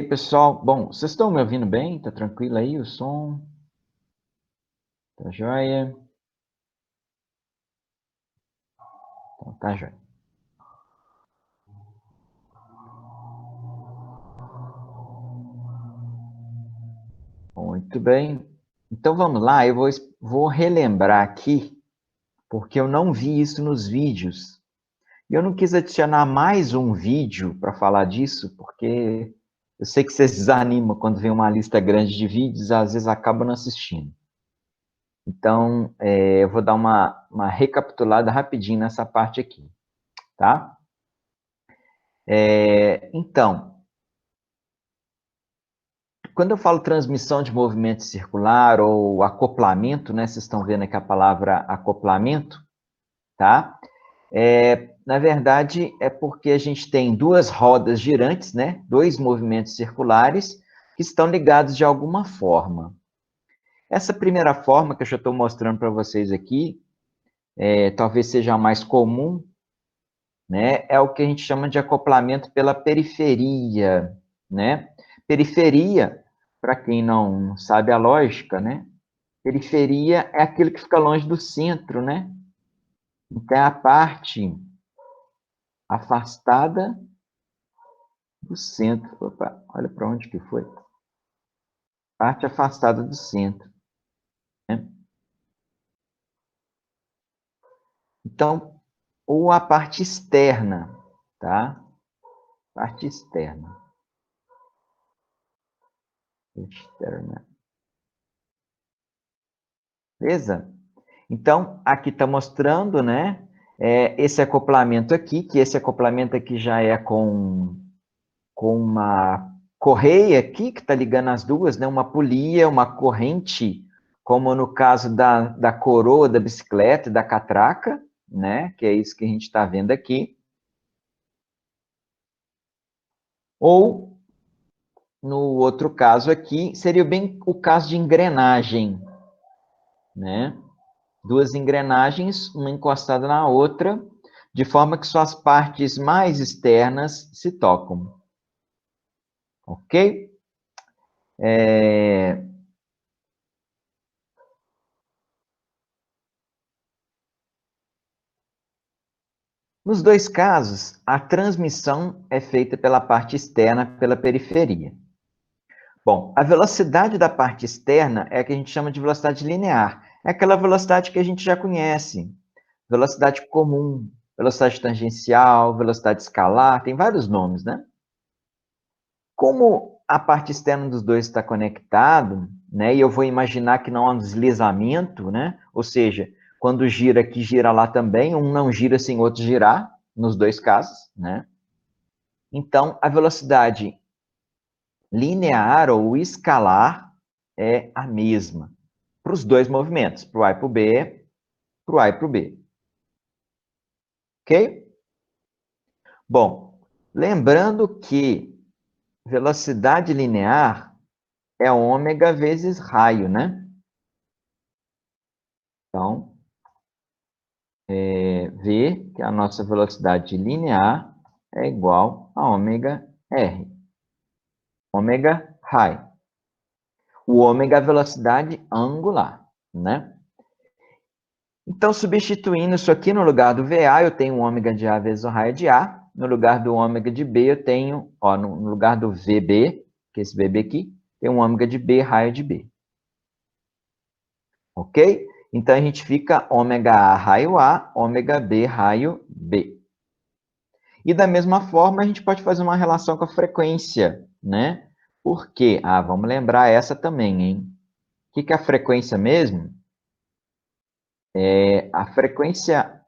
Pessoal, bom, vocês estão me ouvindo bem? Tá tranquilo aí o som? Tá joia? Então, tá joia. Muito bem. Então vamos lá, eu vou relembrar aqui, porque eu não vi isso nos vídeos. E eu não quis adicionar mais um vídeo para falar disso, porque eu sei que vocês desanimam quando vem uma lista grande de vídeos, às vezes acabam não assistindo. Então, eu vou dar uma recapitulada rapidinho nessa parte aqui, tá? Então, quando eu falo transmissão de movimento circular ou acoplamento, né? Vocês estão vendo aqui a palavra acoplamento, tá? Na verdade, é porque a gente tem duas rodas girantes, né? Dois movimentos circulares que estão ligados de alguma forma. Essa primeira forma que eu já estou mostrando para vocês aqui, talvez seja a mais comum, né? É o que a gente chama de acoplamento pela periferia, né? Periferia, para quem não sabe a lógica, né? Periferia é aquilo que fica longe do centro, né? Então, é a parte afastada do centro. Opa, olha para onde que foi. Parte afastada do centro, né? Então, ou a parte externa, tá? Parte externa. Externa. Beleza? Então, aqui está mostrando, né? Esse acoplamento aqui, que esse acoplamento aqui já é com uma correia aqui, que está ligando as duas, né? Uma polia, uma corrente, como no caso da coroa da bicicleta e da catraca, né? Que é isso que a gente está vendo aqui. Ou, no outro caso aqui, seria bem o caso de engrenagem, né? Duas engrenagens, uma encostada na outra, de forma que suas partes mais externas se tocam. Ok? Nos dois casos, a transmissão é feita pela parte externa, pela periferia. Bom, a velocidade da parte externa é a que a gente chama de velocidade linear. É aquela velocidade que a gente já conhece. Velocidade comum, velocidade tangencial, velocidade escalar, tem vários nomes, né? Como a parte externa dos dois está conectado, né? E eu vou imaginar que não há um deslizamento, né? Ou seja, quando gira aqui, gira lá também, um não gira sem o outro girar, nos dois casos, né? Então, a velocidade linear ou escalar é a mesma para os dois movimentos, para o A e para o B, para o A e para o B. Ok? Bom, lembrando que velocidade linear é ômega vezes raio, né? Então, V, que é a nossa velocidade linear, é igual a ômega R. Ômega raio. O ômega é a velocidade angular, né? Então, substituindo isso aqui no lugar do VA, eu tenho o ômega de A vezes o raio de A. No lugar do ômega de B, eu tenho, ó, no lugar do VB, que é esse VB aqui, tem um ômega de B, raio de B. Ok? Então, a gente fica ômega A, raio A, ômega B, raio B. E da mesma forma, a gente pode fazer uma relação com a frequência, né? Por quê? Ah, vamos lembrar essa também, hein? O que é a frequência mesmo? A frequência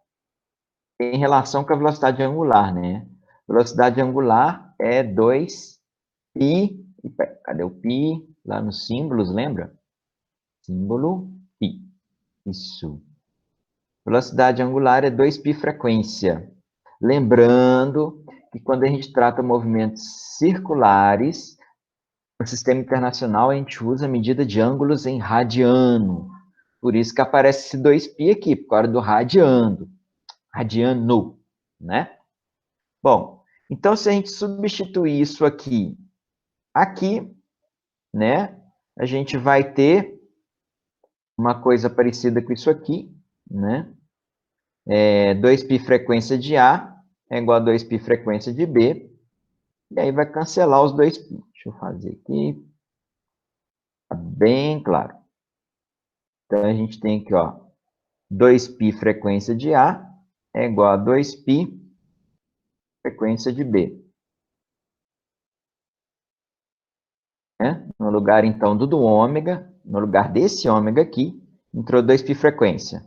em relação com a velocidade angular, né? Velocidade angular é 2π. Cadê o π? Lá nos símbolos, lembra? Símbolo π. Isso. Velocidade angular é 2π frequência. Lembrando que quando a gente trata movimentos circulares, no sistema internacional a gente usa a medida de ângulos em radiano. Por isso que aparece esse 2π aqui, por causa do radiano, né? Bom, então se a gente substituir isso aqui, Aqui, né, a gente vai ter uma coisa parecida com isso aqui, né? 2π frequência de A é igual a 2π frequência de B, e aí vai cancelar os 2π. Deixa eu fazer aqui, tá bem claro. Então, a gente tem aqui, ó, 2π frequência de A é igual a 2π frequência de B. Né? No lugar, então, do ômega, no lugar desse ômega aqui, entrou 2π frequência.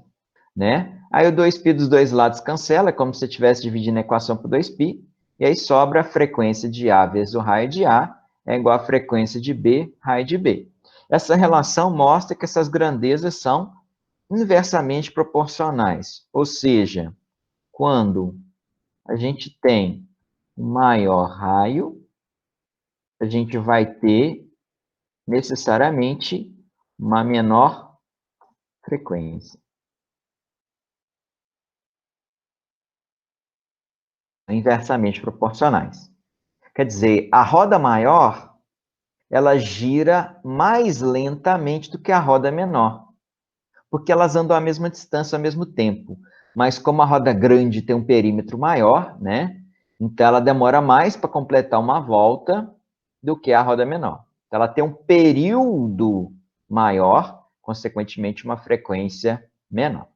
Né? Aí o 2π dos dois lados cancela, como se você estivesse dividindo a equação por 2π, e aí sobra a frequência de A vezes o raio de A é igual à frequência de B, raio de B. Essa relação mostra que essas grandezas são inversamente proporcionais, ou seja, quando a gente tem um maior raio, a gente vai ter necessariamente uma menor frequência. Inversamente proporcionais. Quer dizer, a roda maior, ela gira mais lentamente do que a roda menor, porque elas andam a mesma distância ao mesmo tempo. Mas como a roda grande tem um perímetro maior, né? Então ela demora mais para completar uma volta do que a roda menor. Então, ela tem um período maior, consequentemente uma frequência menor.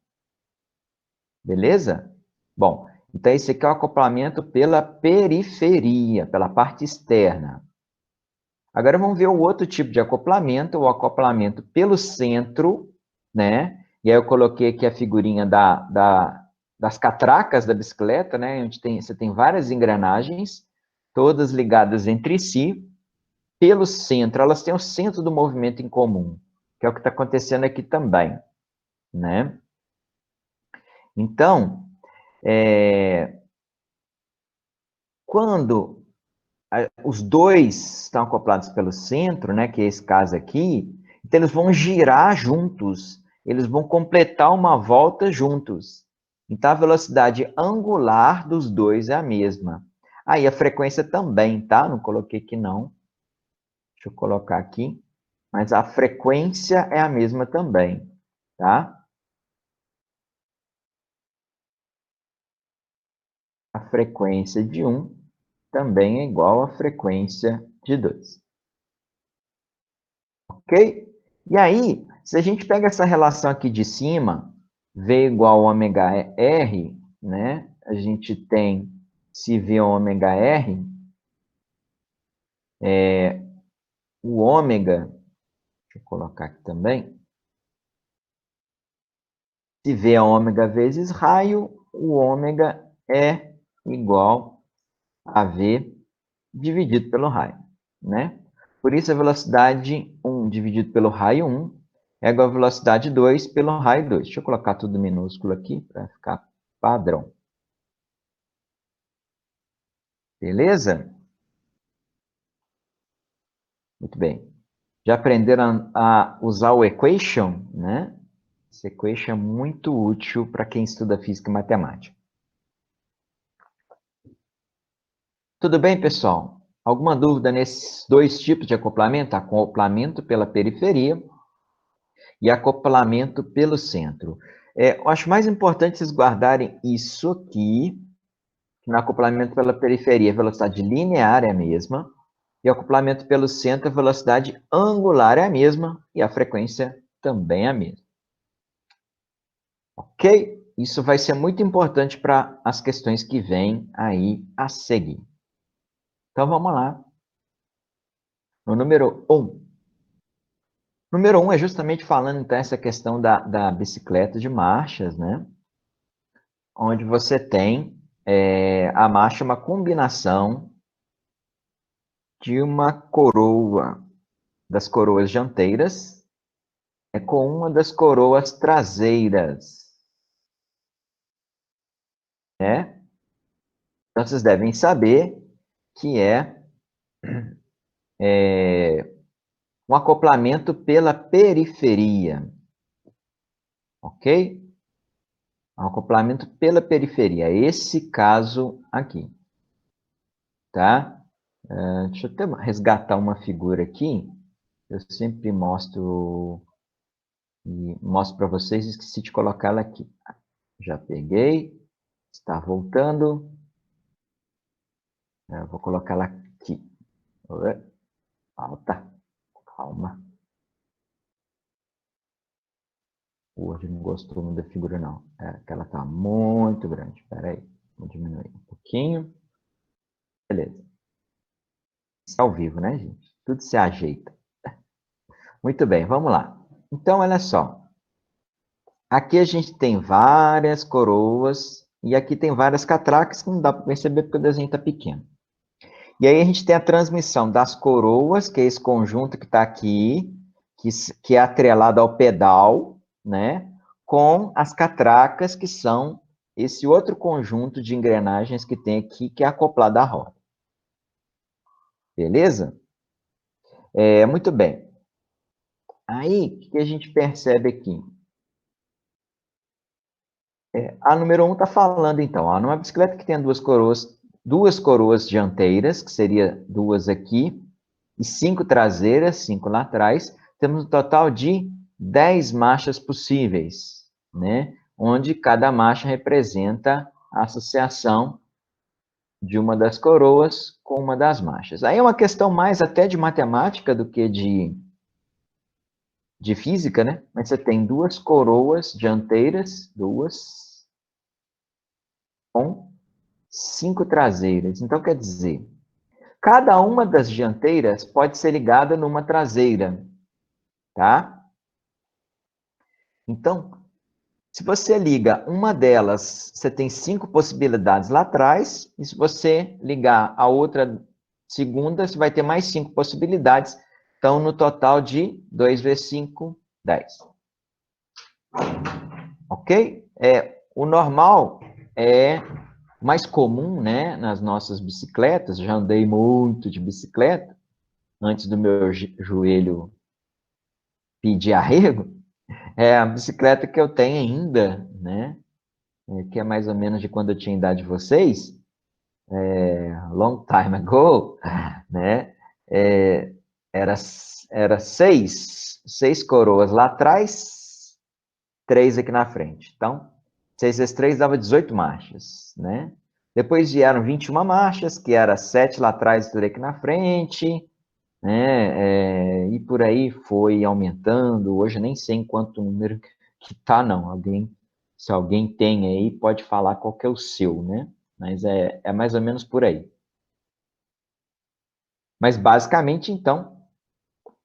Beleza? Bom, então esse aqui é o acoplamento pela periferia, pela parte externa. Agora vamos ver o outro tipo de acoplamento, o acoplamento pelo centro, né? E aí eu coloquei aqui a figurinha das catracas da bicicleta, né? Onde você tem várias engrenagens, todas ligadas entre si, pelo centro. Elas têm o centro do movimento em comum, que é o que está acontecendo aqui também, né? Então, quando os dois estão acoplados pelo centro, né, que é esse caso aqui, então eles vão girar juntos, eles vão completar uma volta juntos. Então, a velocidade angular dos dois é a mesma. Aí, a frequência também, tá? Não coloquei aqui, não. Deixa eu colocar aqui. Mas a frequência é a mesma também, tá? A frequência de um também é igual à frequência de 2. Ok? E aí, se a gente pega essa relação aqui de cima, V igual a ômega R, né? A gente tem, se V ômega R, o ômega, deixa eu colocar aqui também, se V é ômega vezes raio, o ômega é igual a V dividido pelo raio, né? Por isso, a velocidade 1 dividido pelo raio 1 é igual a velocidade 2 pelo raio 2. Deixa eu colocar tudo minúsculo aqui para ficar padrão. Beleza? Muito bem. Já aprenderam a usar o equation, né? Esse equation é muito útil para quem estuda física e matemática. Tudo bem, pessoal? Alguma dúvida nesses dois tipos de acoplamento? Acoplamento pela periferia e acoplamento pelo centro. Eu acho mais importante vocês guardarem isso aqui, que no acoplamento pela periferia a velocidade linear é a mesma, e o acoplamento pelo centro a velocidade angular é a mesma, e a frequência também é a mesma. Ok? Isso vai ser muito importante para as questões que vêm aí a seguir. Então, vamos lá. No número 1. Número 1 é justamente falando, então, essa questão da bicicleta de marchas, né? Onde você tem a marcha, uma combinação de uma coroa, das coroas dianteiras, com uma das coroas traseiras, né? Então, vocês devem saber que um acoplamento pela periferia, ok? Um acoplamento pela periferia, esse caso aqui, tá? Deixa eu até resgatar uma figura aqui. Eu sempre mostro para vocês, esqueci de colocar ela aqui. Já peguei, está voltando. Eu vou colocar ela aqui. Falta, calma. Hoje não gostou muito da figura, não. Que ela está muito grande. Espera aí, vou diminuir um pouquinho. Beleza. Isso é ao vivo, né, gente? Tudo se ajeita. Muito bem, vamos lá. Então, olha só. Aqui a gente tem várias coroas e aqui tem várias catracas que não dá para perceber porque o desenho está pequeno. E aí a gente tem a transmissão das coroas, que é esse conjunto que está aqui, que é atrelado ao pedal, né? Com as catracas, que são esse outro conjunto de engrenagens que tem aqui, que é acoplado à roda. Beleza? Muito bem. Aí, o que a gente percebe aqui? A número 1 está falando, então, numa bicicleta que tem duas coroas dianteiras, que seria duas aqui, e 5 traseiras, 5 lá atrás, temos um total de 10 marchas possíveis, né? Onde cada marcha representa a associação de uma das coroas com uma das marchas. Aí é uma questão mais até de matemática do que de física, né? Mas você tem duas coroas dianteiras, duas, com 5 traseiras. Então, quer dizer, cada uma das dianteiras pode ser ligada numa traseira, tá? Então, se você liga uma delas, você tem 5 possibilidades lá atrás, e se você ligar a outra segunda, você vai ter mais 5 possibilidades. Então, no total de 2 vezes 5, 10. Ok? O normal é mais comum, né, nas nossas bicicletas. Já andei muito de bicicleta, antes do meu joelho pedir arrego. É a bicicleta que eu tenho ainda, né? Que é mais ou menos de quando eu tinha a idade de vocês, long time ago, né? Era seis coroas lá atrás, 3 aqui na frente. Então, 6 vezes 3 dava 18 marchas, né? Depois vieram 21 marchas, que era 7 lá atrás e 3 aqui na frente, né? E por aí foi aumentando. Hoje eu nem sei em quanto número que tá, não. Se alguém tem aí, pode falar qual que é o seu, né? Mas é mais ou menos por aí. Mas basicamente, então,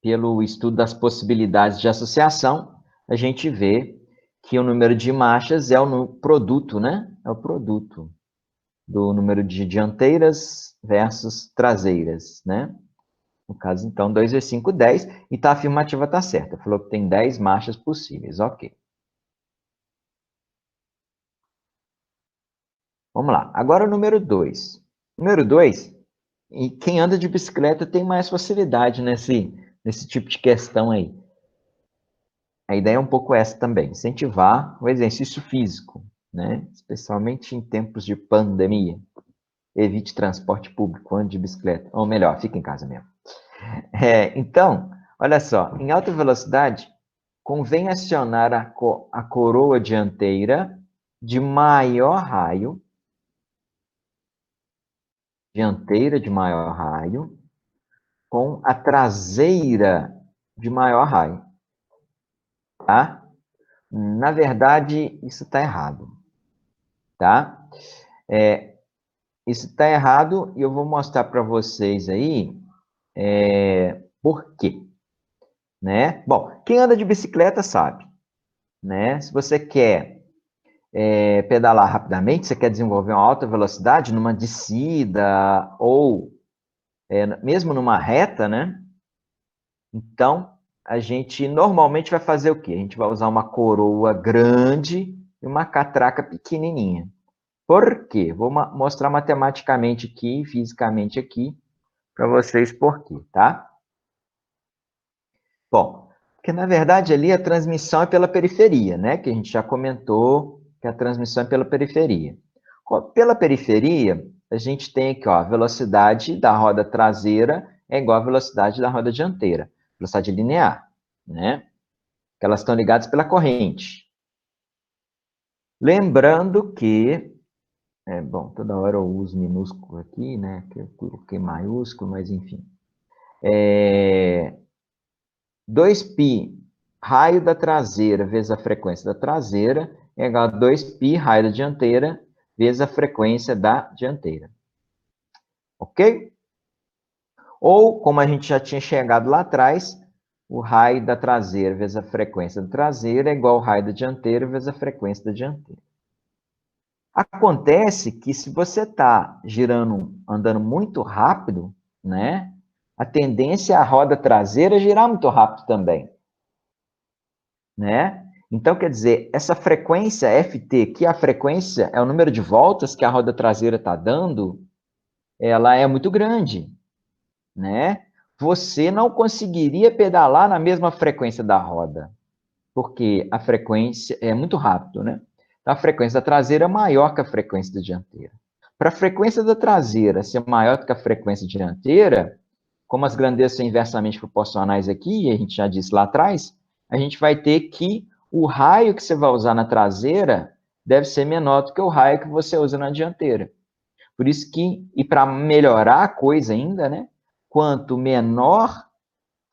pelo estudo das possibilidades de associação, a gente vê que o número de marchas é o produto, né? É o produto do número de dianteiras versus traseiras, né? No caso, então, 2 vezes 5, 10, e a afirmativa está certa. Falou que tem 10 marchas possíveis, ok. Vamos lá. Agora o número 2. Número 2, e quem anda de bicicleta tem mais facilidade nesse tipo de questão aí. A ideia é um pouco essa também, incentivar o exercício físico, né? Especialmente em tempos de pandemia. Evite transporte público, ande de bicicleta. Ou melhor, fique em casa mesmo. Então, olha só, em alta velocidade, convém acionar a coroa dianteira de maior raio, com a traseira de maior raio, tá? Na verdade, isso está errado, tá? Isso está errado e eu vou mostrar para vocês aí por quê, né? Bom, quem anda de bicicleta sabe, né? Se você quer pedalar rapidamente, você quer desenvolver uma alta velocidade numa descida ou mesmo numa reta, né? Então, a gente normalmente vai fazer o quê? A gente vai usar uma coroa grande e uma catraca pequenininha. Por quê? Vou mostrar matematicamente aqui, fisicamente aqui, para vocês por quê, tá? Bom, porque na verdade ali a transmissão é pela periferia, né? Que a gente já comentou que a transmissão é pela periferia. Pela periferia, a gente tem aqui, ó, a velocidade da roda traseira é igual à velocidade da roda dianteira, velocidade linear, né? Que elas estão ligadas pela corrente. Lembrando que, bom, toda hora eu uso minúsculo aqui, né? Que eu coloquei maiúsculo, mas enfim. 2π raio da traseira vezes a frequência da traseira é igual a 2π raio da dianteira vezes a frequência da dianteira. Ok? Ou, como a gente já tinha chegado lá atrás, o raio da traseira vezes a frequência da traseira é igual ao raio da dianteira vezes a frequência da dianteira. Acontece que se você está girando, andando muito rápido, né? A tendência é a roda traseira girar muito rápido também, né? Então, quer dizer, essa frequência FT, que a frequência é o número de voltas que a roda traseira está dando, ela é muito grande, né? Você não conseguiria pedalar na mesma frequência da roda, porque a frequência é muito rápido, né? Então, a frequência da traseira é maior que a frequência da dianteira. Para a frequência da traseira ser maior do que a frequência dianteira, como as grandezas são inversamente proporcionais aqui, a gente já disse lá atrás, a gente vai ter que o raio que você vai usar na traseira deve ser menor do que o raio que você usa na dianteira. Por isso que, e para melhorar a coisa ainda, né? Quanto menor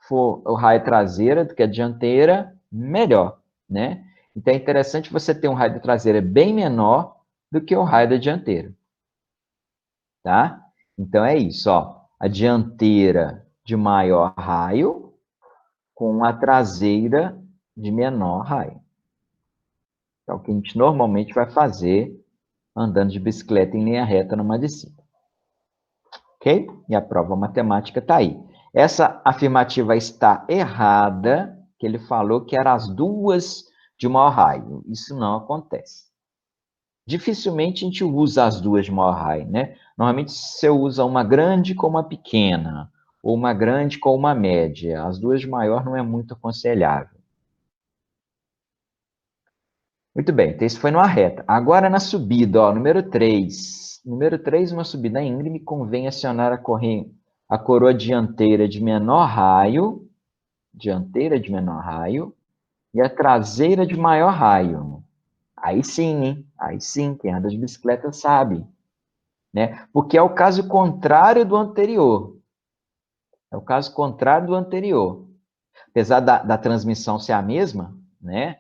for o raio traseira do que a dianteira, melhor, né? Então é interessante você ter um raio da traseira bem menor do que o raio da dianteira, tá? Então é isso, ó. A dianteira de maior raio com a traseira de menor raio. É o que a gente normalmente vai fazer andando de bicicleta em linha reta numa descida. Ok? E a prova matemática está aí. Essa afirmativa está errada, que ele falou que eram as duas de maior raio. Isso não acontece. Dificilmente a gente usa as duas de maior raio, né? Normalmente você usa uma grande com uma pequena, ou uma grande com uma média. As duas de maior não é muito aconselhável. Muito bem, então isso foi numa reta. Agora na subida, ó, número 3. Número 3, uma subida íngreme, convém acionar a coroa dianteira de menor raio, e a traseira de maior raio. Aí sim, hein? Aí sim, quem anda de bicicleta sabe, né? Porque é o caso contrário do anterior. É o caso contrário do anterior. Apesar da transmissão ser a mesma, né?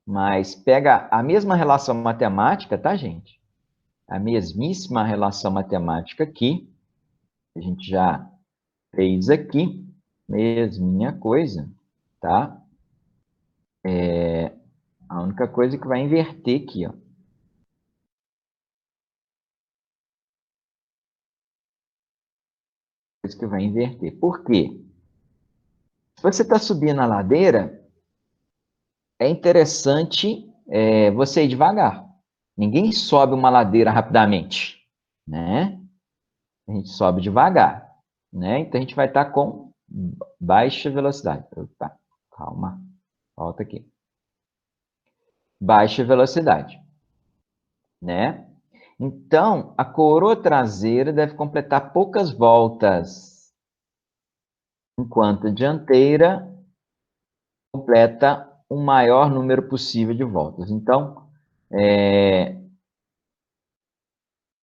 Mas pega a mesma relação matemática, tá, gente? A mesmíssima relação matemática aqui, a gente já fez aqui, mesminha coisa, tá? A única coisa que vai inverter aqui, ó. Coisa que vai inverter. Por quê? Se você está subindo a ladeira, é interessante você ir devagar. Ninguém sobe uma ladeira rapidamente, né? A gente sobe devagar, né? Então, a gente vai estar com baixa velocidade. Opa, calma, volta aqui. Baixa velocidade, né? Então, a coroa traseira deve completar poucas voltas, enquanto a dianteira completa o maior número possível de voltas. Então,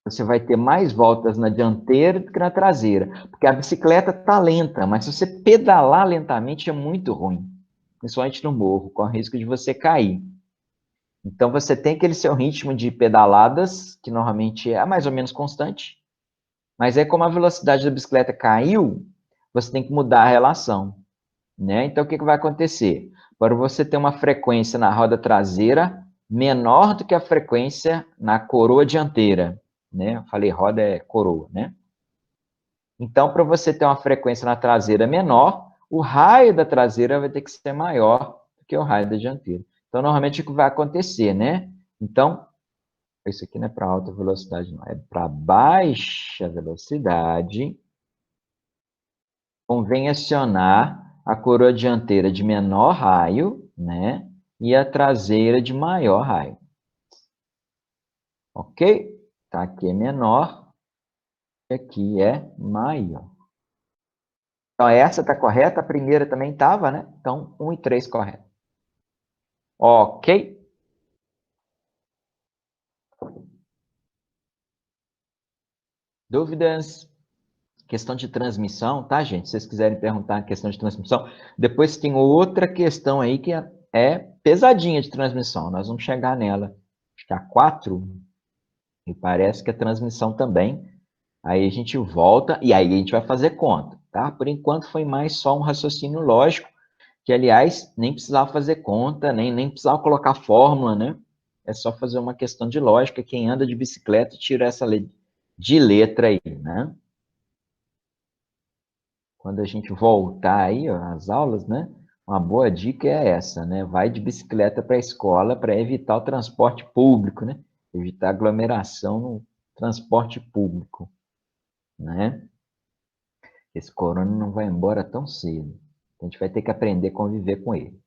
você vai ter mais voltas na dianteira do que na traseira, porque a bicicleta está lenta, mas se você pedalar lentamente é muito ruim, principalmente no morro, com o risco de você cair. Então, você tem aquele seu ritmo de pedaladas, que normalmente é mais ou menos constante, mas aí, como a velocidade da bicicleta caiu, você tem que mudar a relação, né? Então, o que vai acontecer? Para você ter uma frequência na roda traseira menor do que a frequência na coroa dianteira, né? Eu falei roda é coroa, né? Então, para você ter uma frequência na traseira menor, o raio da traseira vai ter que ser maior do que o raio da dianteira. Então, normalmente, o que vai acontecer, né? Então, isso aqui não é para alta velocidade, não. É para baixa velocidade. Convém acionar a coroa dianteira de menor raio, né? E a traseira de maior raio. Ok? Tá aqui é menor, aqui é maior. Então, essa está correta, a primeira também estava, né? Então, 1 e 3 correto. Ok? Dúvidas? Questão de transmissão, tá, gente? Se vocês quiserem perguntar a questão de transmissão. Depois tem outra questão aí que é pesadinha de transmissão. Nós vamos chegar nela. Acho que a 4, e parece que a transmissão também. Aí a gente volta e aí a gente vai fazer conta, tá? Por enquanto foi mais só um raciocínio lógico, que, aliás, nem precisava fazer conta, nem precisava colocar fórmula, né? É só fazer uma questão de lógica. Quem anda de bicicleta tira essa de letra aí, né? Quando a gente voltar aí, ó, às aulas, né? Uma boa dica é essa, né? Vai de bicicleta para a escola para evitar o transporte público, né? Evitar aglomeração no transporte público, né? Esse corona não vai embora tão cedo. A gente vai ter que aprender a conviver com ele.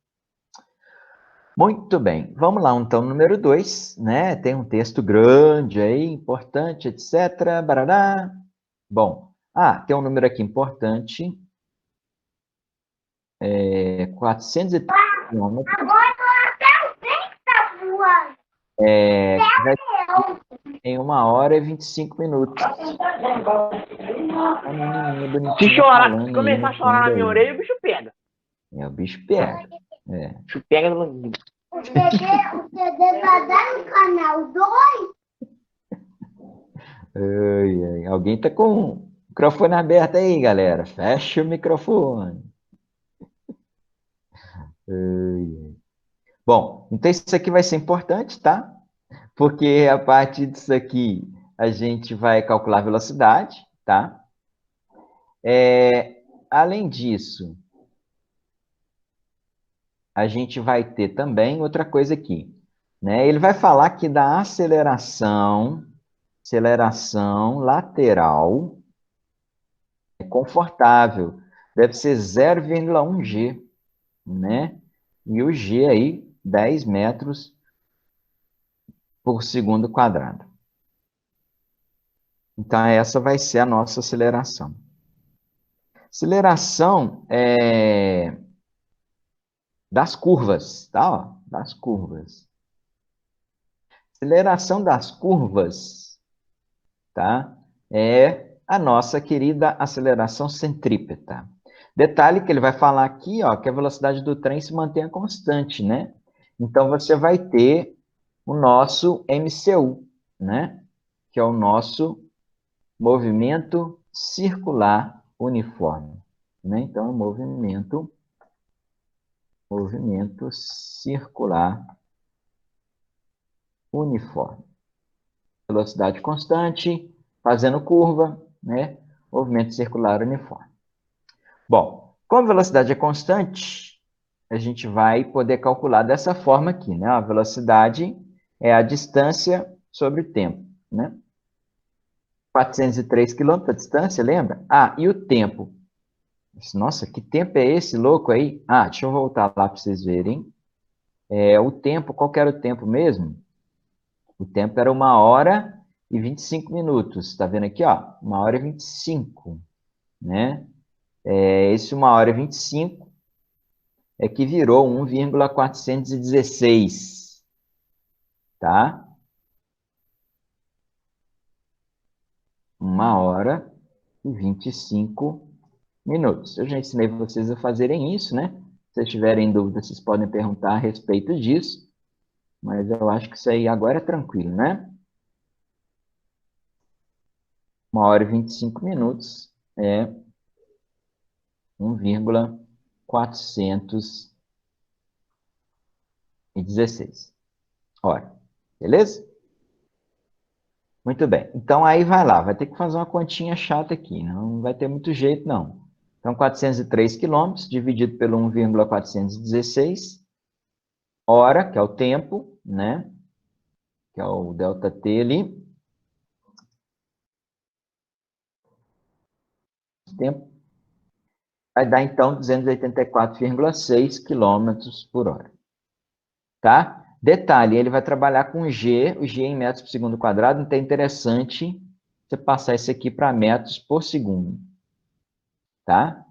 Muito bem, vamos lá, então, número 2, né? Tem um texto grande aí, importante, etc. Barará. Bom, tem um número aqui importante, 430 quilômetros. Agora até o vento tá voando. Vai em 1 hora e 25 minutos. A menininha bonitinha Se chorar, falando se aí começar no a chorar na fundo minha aí. orelha, o bicho pega. O bicho pega. O bicho pega no... O CD vai dar no canal 2? Alguém tá com o microfone aberto aí, galera. Fecha o microfone. Bom, então isso aqui vai ser importante, tá? Porque a partir disso aqui a gente vai calcular a velocidade, tá? Além disso, a gente vai ter também outra coisa aqui, né? Ele vai falar que da aceleração lateral é confortável, deve ser 0,1 g, né? E o g aí, 10 metros por segundo quadrado. Então, essa vai ser a nossa aceleração. Aceleração das curvas, tá? Ó, das curvas. Aceleração das curvas, tá? É a nossa querida aceleração centrípeta. Detalhe que ele vai falar aqui, ó, que a velocidade do trem se mantém constante, né? Então, você vai ter o nosso MCU, né? Que é o nosso movimento circular uniforme, né? Então, movimento circular uniforme. Velocidade constante, fazendo curva, né? Movimento circular uniforme. Bom, como a velocidade é constante, a gente vai poder calcular dessa forma aqui, né? A velocidade é a distância sobre o tempo, né? 403 quilômetros a distância, lembra? E o tempo? Nossa, que tempo é esse louco aí? Deixa eu voltar lá para vocês verem. O tempo, qual que era o tempo mesmo? O tempo era 1 hora e 25 minutos. Está vendo aqui, ó? 1 hora e 25, né? Esse 1 hora e 25 é que virou 1,416, tá? 1 hora e 25 minutos. Eu já ensinei vocês a fazerem isso, né? Se vocês tiverem dúvida, vocês podem perguntar a respeito disso. Mas eu acho que isso aí agora é tranquilo, né? 1 hora e 25 minutos é 1,416. Ora, beleza? Muito bem. Então, aí vai lá. Vai ter que fazer uma continha chata aqui. Não vai ter muito jeito, não. Então, 403 quilômetros dividido pelo 1,416 hora, que é o tempo, né? Que é o ΔT ali. Tempo. Vai dar, então, 284,6 quilômetros por hora. Tá? Detalhe, ele vai trabalhar com G, o G em metros por segundo quadrado, então é interessante você passar isso aqui para metros por segundo, tá?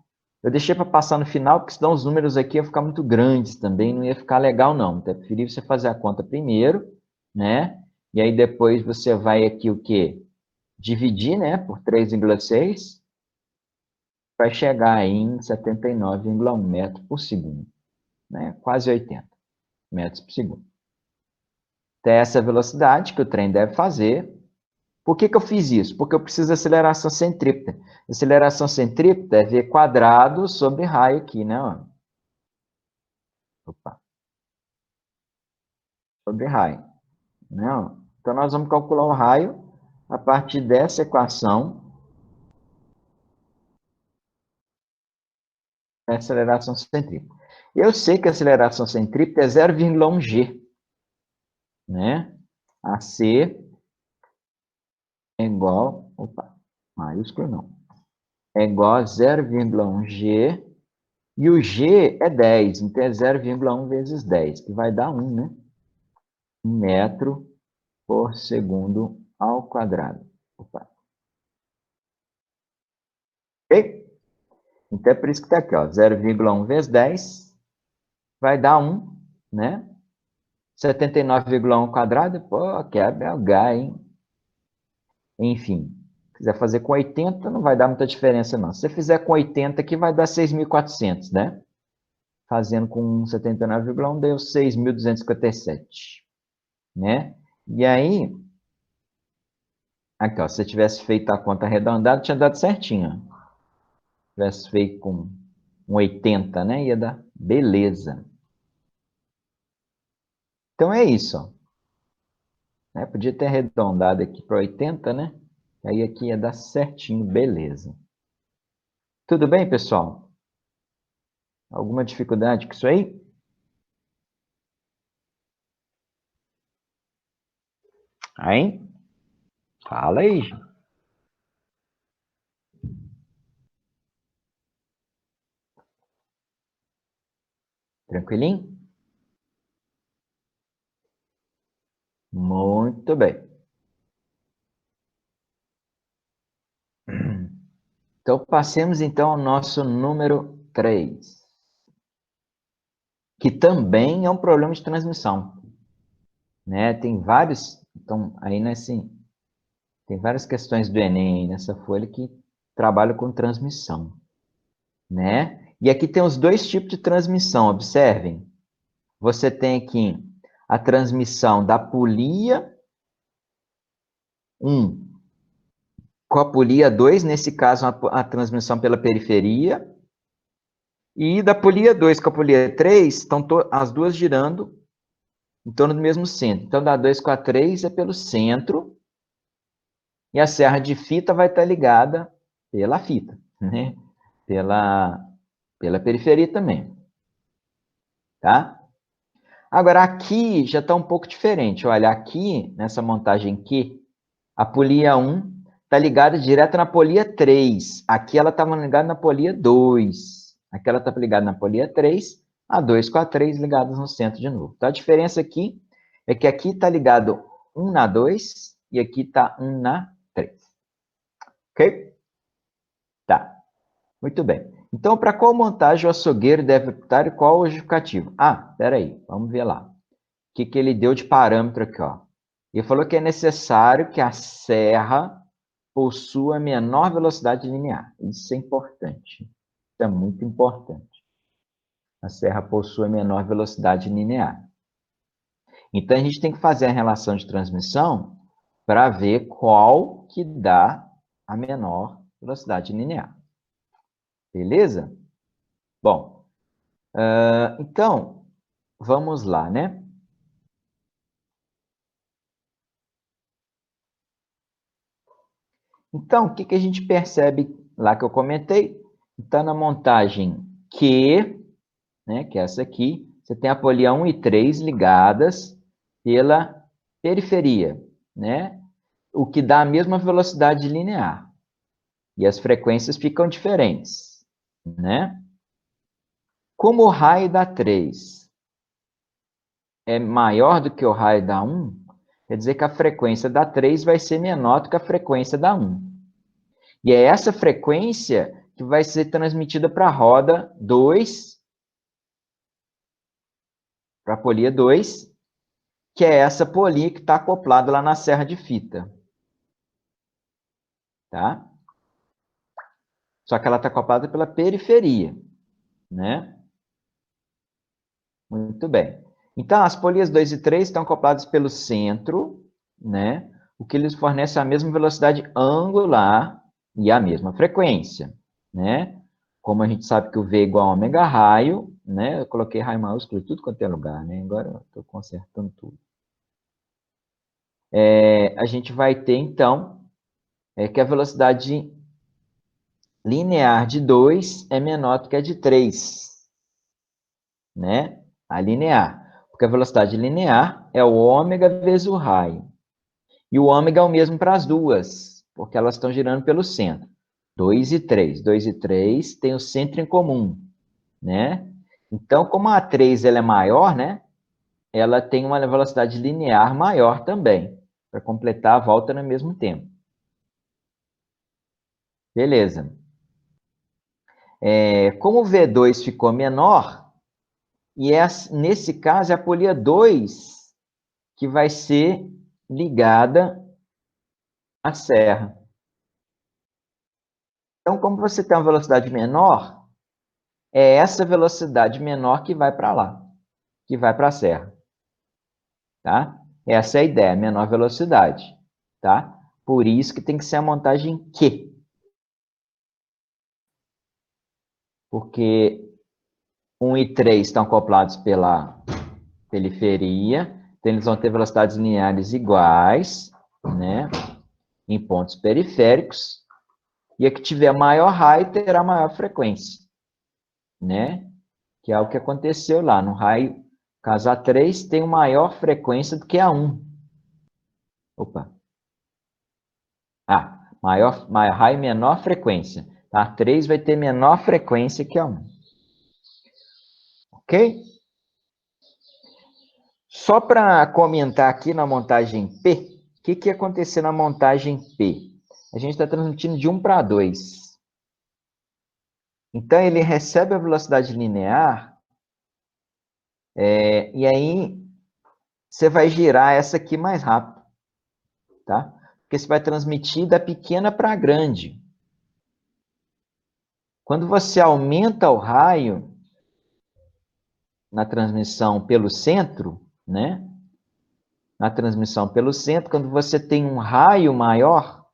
Eu deixei para passar no final, porque senão os números aqui iam ficar muito grandes também, não ia ficar legal não. Então, é preferível você fazer a conta primeiro, né? E aí depois você vai aqui o quê? Dividir, né, por 3,6, vai chegar aí em 79,1 metros por segundo, né? Quase 80 metros por segundo. Então, essa é a velocidade que o trem deve fazer. Por que eu fiz isso? Porque eu preciso de aceleração centrípeta. Aceleração centrípeta é v quadrado sobre raio aqui, né? Opa. Sobre raio. Né? Então, nós vamos calcular o raio a partir dessa equação. Aceleração centrípeta. Eu sei que a aceleração centrípeta é 0,1 g, né? AC é igual, opa, maiúsculo não, é igual a 0,1 g, e o g é 10, então é 0,1 vezes 10, que vai dar 1, né? 1 metro por segundo ao quadrado. Opa. Ok? Então é por isso que está aqui, ó, 0,1 vezes 10 vai dar 1, né? 79,1 quadrado, pô, quebra H, hein? Enfim, se quiser fazer com 80, não vai dar muita diferença, não. Se você fizer com 80 aqui, vai dar 6.400, né? Fazendo com 79,1, deu 6.257, né? E aí, aqui, ó, se você tivesse feito a conta arredondada, tinha dado certinho, ó. Se tivesse feito com 80, né? Ia dar beleza. Então, é isso, ó. Né? Podia ter arredondado aqui para 80, né? Aí aqui ia dar certinho, beleza. Tudo bem, pessoal? Alguma dificuldade com isso aí? Aí? Fala aí. Tranquilinho? Muito bem. Então, passemos então ao nosso número 3, que também é um problema de transmissão, né? Tem vários, então, aí tem várias questões do Enem nessa folha que trabalham com transmissão, né? E aqui tem os dois tipos de transmissão, observem. Você tem aqui a transmissão da polia 1 com a polia 2, nesse caso, a transmissão pela periferia, e da polia 2 com a polia 3, estão as duas girando em torno do mesmo centro. Então, da 2 com a 3 é pelo centro, e a serra de fita vai estar ligada pela fita, né? Pela periferia também. Tá? Agora, aqui já está um pouco diferente. Olha, aqui, nessa montagem aqui, a polia 1 está ligada direto na polia 3. Aqui ela estava ligada na polia 2. Aqui ela está ligada na polia 3. A 2 com a 3 ligadas no centro de novo. Então, a diferença aqui é que aqui está ligado 1 na 2 e aqui está 1 na 3. Ok? Tá. Muito bem. Então, para qual montagem o açougueiro deve optar e qual o justificativo? Ah, peraí, vamos ver lá. O que ele deu de parâmetro aqui, ó? Ele falou que é necessário que a serra possua menor velocidade linear. Isso é importante. Isso é muito importante. A serra possui menor velocidade linear. Então, a gente tem que fazer a relação de transmissão para ver qual que dá a menor velocidade linear. Beleza? Bom, então, vamos lá, né? Então, o que a gente percebe lá que eu comentei? Está na montagem Q, né, que é essa aqui, você tem a polia 1 e 3 ligadas pela periferia, né? O que dá a mesma velocidade linear. E as frequências ficam diferentes, né? Como o raio da 3 é maior do que o raio da 1, Quer dizer que a frequência da 3 vai ser menor do que a frequência da 1. E é essa frequência que vai ser transmitida para a roda 2, para a polia 2, que é essa polia que está acoplada lá na serra de fita. Tá? Só que ela está acoplada pela periferia, né? Muito bem. Então, as polias 2 e 3 estão acopladas pelo centro, né? O que lhes fornece a mesma velocidade angular e a mesma frequência, né? Como a gente sabe que o V é igual a ômega raio, né? Eu coloquei raio maiúsculo em tudo quanto é lugar, né? Agora eu estou consertando tudo. A gente vai ter, então, que a velocidade linear de 2 é menor do que a de 3, né? A linear. Porque a velocidade linear é o ômega vezes o raio. E o ômega é o mesmo para as duas, porque elas estão girando pelo centro. 2 e 3. 2 e 3 têm o centro em comum, né? Então, como a 3 ela é maior, né? Ela tem uma velocidade linear maior também, para completar a volta no mesmo tempo. Beleza. Como o V2 ficou menor, e nesse caso é a polia 2 que vai ser ligada à serra. Então, como você tem uma velocidade menor, é essa velocidade menor que vai para lá, que vai para a serra. Tá? Essa é a ideia, menor velocidade. Tá? Por isso que tem que ser a montagem Q. Porque 1 e 3 estão acoplados pela periferia, então eles vão ter velocidades lineares iguais, né? Em pontos periféricos, e a que tiver maior raio terá maior frequência, né? Que é o que aconteceu lá. No raio, caso A3 tem maior frequência do que a 1. Opa. Maior raio, menor frequência. A 3 vai ter menor frequência que a 1. Ok? Só para comentar aqui na montagem P, o que ia acontecer na montagem P? A gente está transmitindo de 1 para 2. Então, ele recebe a velocidade linear, e aí você vai girar essa aqui mais rápido, tá? Porque você vai transmitir da pequena para a grande. Quando você aumenta o raio na transmissão pelo centro, né? Na transmissão pelo centro, quando você tem um raio maior,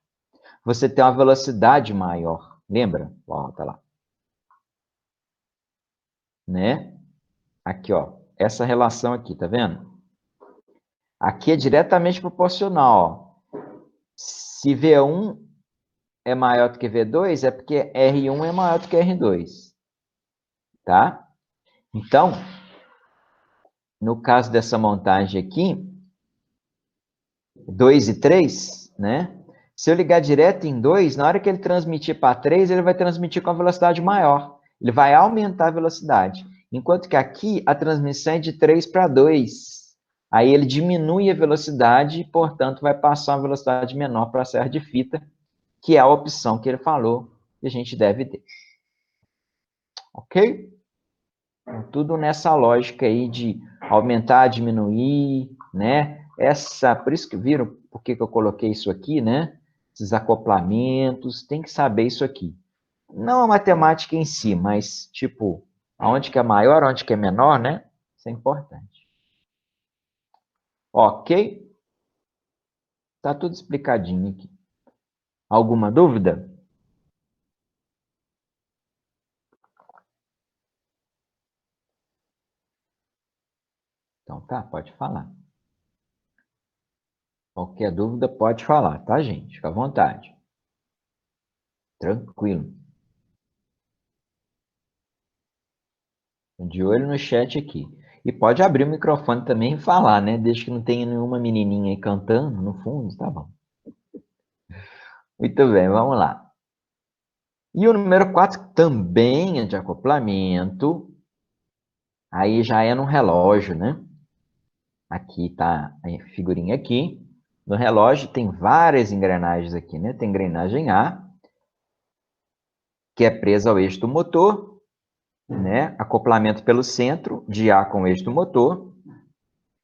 você tem uma velocidade maior. Lembra? Volta lá. Né? Aqui, ó. Essa relação aqui, tá vendo? Aqui é diretamente proporcional, ó. Se V1 é maior do que V2, é porque R1 é maior do que R2. Tá? Então, no caso dessa montagem aqui, 2 e 3, né? Se eu ligar direto em 2, na hora que ele transmitir para 3, ele vai transmitir com a velocidade maior. Ele vai aumentar a velocidade. Enquanto que aqui, a transmissão é de 3 para 2. Aí ele diminui a velocidade e, portanto, vai passar uma velocidade menor para a serra de fita, que é a opção que ele falou que a gente deve ter. Ok? Então, tudo nessa lógica aí de aumentar, diminuir, né? Por isso que viram por que eu coloquei isso aqui, né? Esses acoplamentos, tem que saber isso aqui. Não a matemática em si, mas, tipo, aonde que é maior, onde que é menor, né? Isso é importante. Ok? Tá tudo explicadinho aqui. Alguma dúvida? Então tá, pode falar. Qualquer dúvida, pode falar, tá, gente? Fica à vontade. Tranquilo. De olho no chat aqui. E pode abrir o microfone também e falar, né? Desde que não tenha nenhuma menininha aí cantando no fundo, tá bom. Muito bem, vamos lá. E o número 4 também é de acoplamento. Aí já é no relógio, né? Aqui tá a figurinha aqui. No relógio tem várias engrenagens aqui, né? Tem engrenagem A, que é presa ao eixo do motor, né? Acoplamento pelo centro de A com o eixo do motor.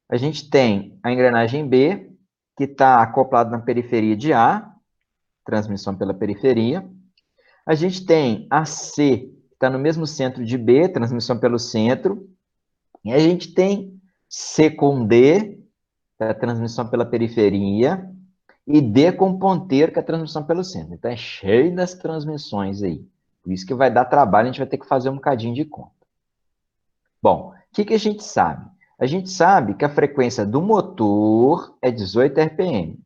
A gente tem a engrenagem B, que está acoplada na periferia de A, transmissão pela periferia. A gente tem a C, que está no mesmo centro de B, transmissão pelo centro. E a gente tem C com D, que é a transmissão pela periferia, e D com ponteiro, que é a transmissão pelo centro. Então, é cheio das transmissões aí. Por isso que vai dar trabalho, a gente vai ter que fazer um bocadinho de conta. Bom, o que a gente sabe? A gente sabe que a frequência do motor é 18 RPM.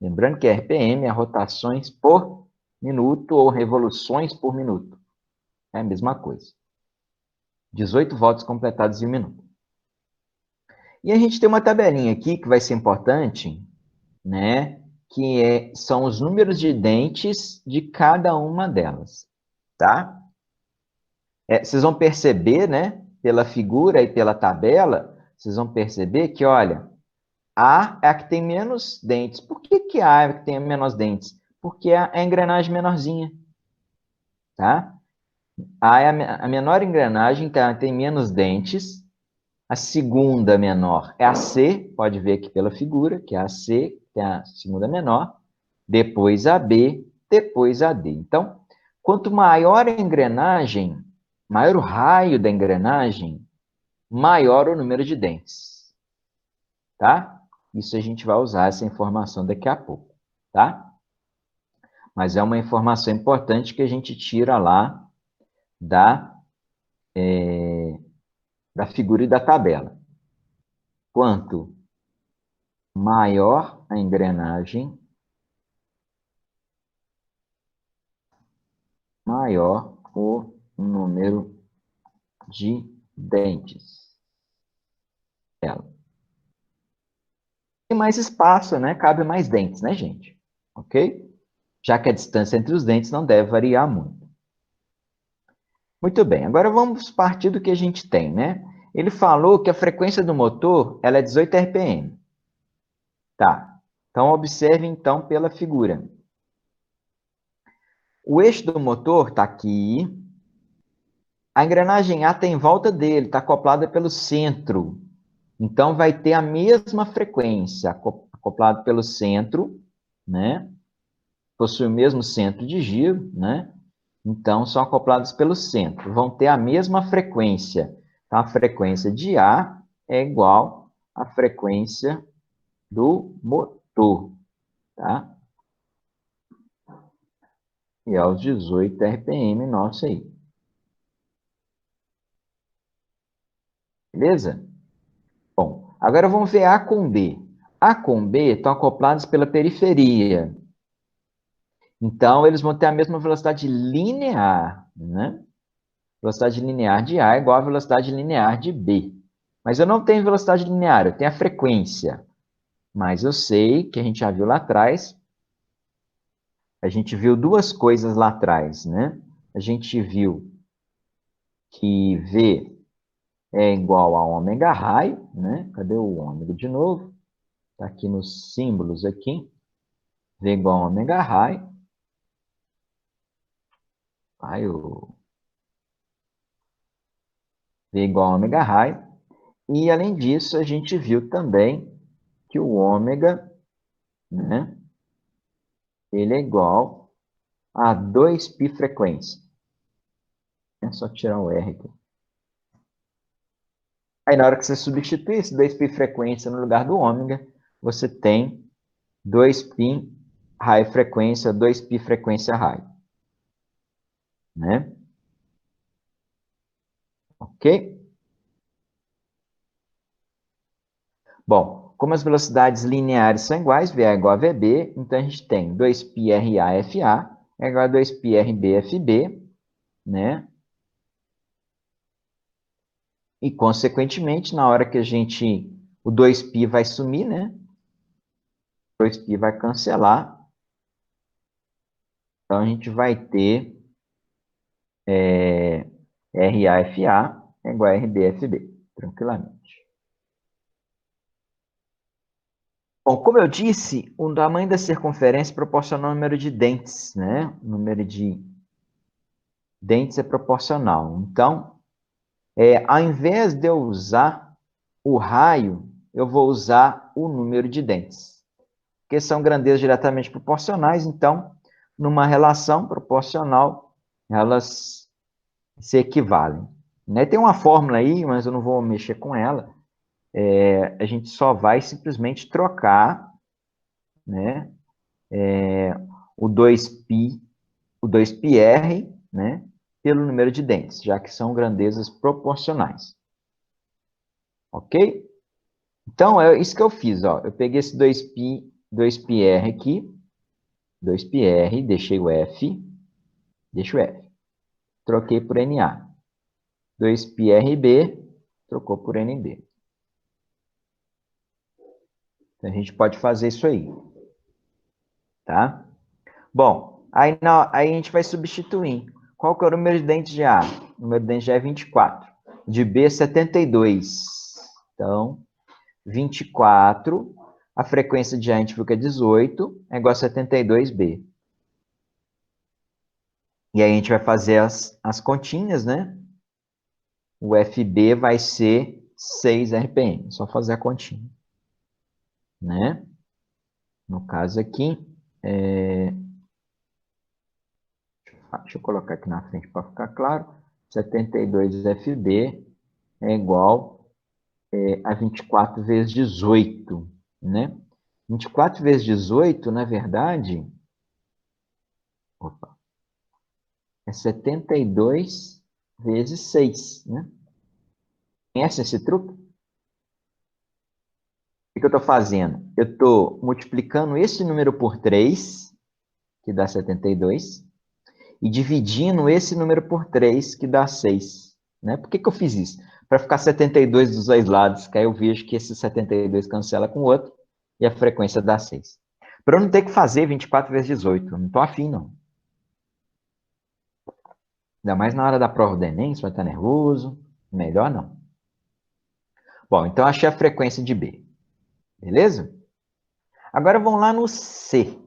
Lembrando que RPM é rotações por minuto ou revoluções por minuto. É a mesma coisa. 18 voltas completados em um minuto. E a gente tem uma tabelinha aqui que vai ser importante, né? Que são os números de dentes de cada uma delas, tá? Vocês vão perceber, né? Pela figura e pela tabela, vocês vão perceber que, olha, A é a que tem menos dentes. Por que A é a que tem menos dentes? Porque é a engrenagem menorzinha, tá? A é a menor engrenagem, então tem menos dentes. A segunda menor é a C, pode ver aqui pela figura, que é a C, que é a segunda menor. Depois a B, depois a D. Então, quanto maior a engrenagem, maior o raio da engrenagem, maior o número de dentes, tá? Isso a gente vai usar essa informação daqui a pouco, tá? Mas é uma informação importante que a gente tira lá da figura e da tabela. Quanto maior a engrenagem, maior o número de dentes dela. Tem mais espaço, né? Cabe mais dentes, né, gente? Ok? Já que a distância entre os dentes não deve variar muito. Muito bem, agora vamos partir do que a gente tem, né? Ele falou que a frequência do motor ela é 18 RPM. Tá. Então, observe, então, pela figura. O eixo do motor está aqui. A engrenagem A está em volta dele, está acoplada pelo centro. Então, vai ter a mesma frequência, acoplado pelo centro, né? Possui o mesmo centro de giro, né? Então, são acoplados pelo centro. Vão ter a mesma frequência. Então, a frequência de A é igual à frequência do motor, tá? E aos 18 RPM nosso aí. Beleza? Bom, agora vamos ver A com B. A com B estão acoplados pela periferia. Então, eles vão ter a mesma velocidade linear, né? Velocidade linear de A é igual à velocidade linear de B. Mas eu não tenho velocidade linear, eu tenho a frequência. Mas eu sei que a gente já viu lá atrás, a gente viu duas coisas lá atrás, né? A gente viu que V é igual a ômega raio, né? Cadê o ômega de novo? Está aqui nos símbolos aqui. V igual a ômega raio. V igual a ômega raio. E, além disso, a gente viu também que o ômega, né? Ele é igual a 2π frequência. É só tirar o R aqui. Aí, na hora que você substituir esse 2π frequência no lugar do ômega, você tem 2π raio frequência, 2π frequência raio. Né? Ok? Bom, como as velocidades lineares são iguais, V é igual a VB, então a gente tem 2πRA-FA é igual a 2πRB-FB, né? E, consequentemente, na hora que o 2π vai sumir, né? O 2π vai cancelar. Então, a gente vai ter RA-FA é igual a RB-FB, tranquilamente. Bom, como eu disse, o tamanho da circunferência proporciona o número de dentes, né? O número de dentes é proporcional. Então, ao invés de eu usar o raio, eu vou usar o número de dentes, porque são grandezas diretamente proporcionais, então, numa relação proporcional, elas se equivalem. Né? Tem uma fórmula aí, mas eu não vou mexer com ela. A gente só vai simplesmente trocar, né, o 2π, o 2πr, né, pelo número de dentes, já que são grandezas proporcionais. Ok? Então, é isso que eu fiz. Ó. Eu peguei esse 2πr aqui, 2πr, deixei o F, deixo o F. Troquei por NA. 2πrb, trocou por NB. Então, a gente pode fazer isso aí. Tá? Bom, aí a gente vai substituir. Qual que é o número de dentes de A? O número de dentes de A é 24. De B, 72. Então, 24, a frequência de A a gente viu que é 18, é igual a 72B. E aí a gente vai fazer as continhas, né? O FB vai ser 6 RPM, só fazer a continha. Né? No caso aqui, deixa eu colocar aqui na frente para ficar claro, 72 FB é igual a 24 vezes 18, né? 24 vezes 18, na verdade, é 72 vezes 6, né? Conhece esse truque? O que eu estou fazendo? Eu estou multiplicando esse número por 3, que dá 72, e dividindo esse número por 3, que dá 6. Né? Por que eu fiz isso? Para ficar 72 dos dois lados, que aí eu vejo que esse 72 cancela com o outro, e a frequência dá 6. Para eu não ter que fazer 24 vezes 18, não estou afim, não. Ainda mais na hora da prova do Enem, você vai estar nervoso. Melhor não. Bom, então achei a frequência de B. Beleza? Agora vamos lá no C.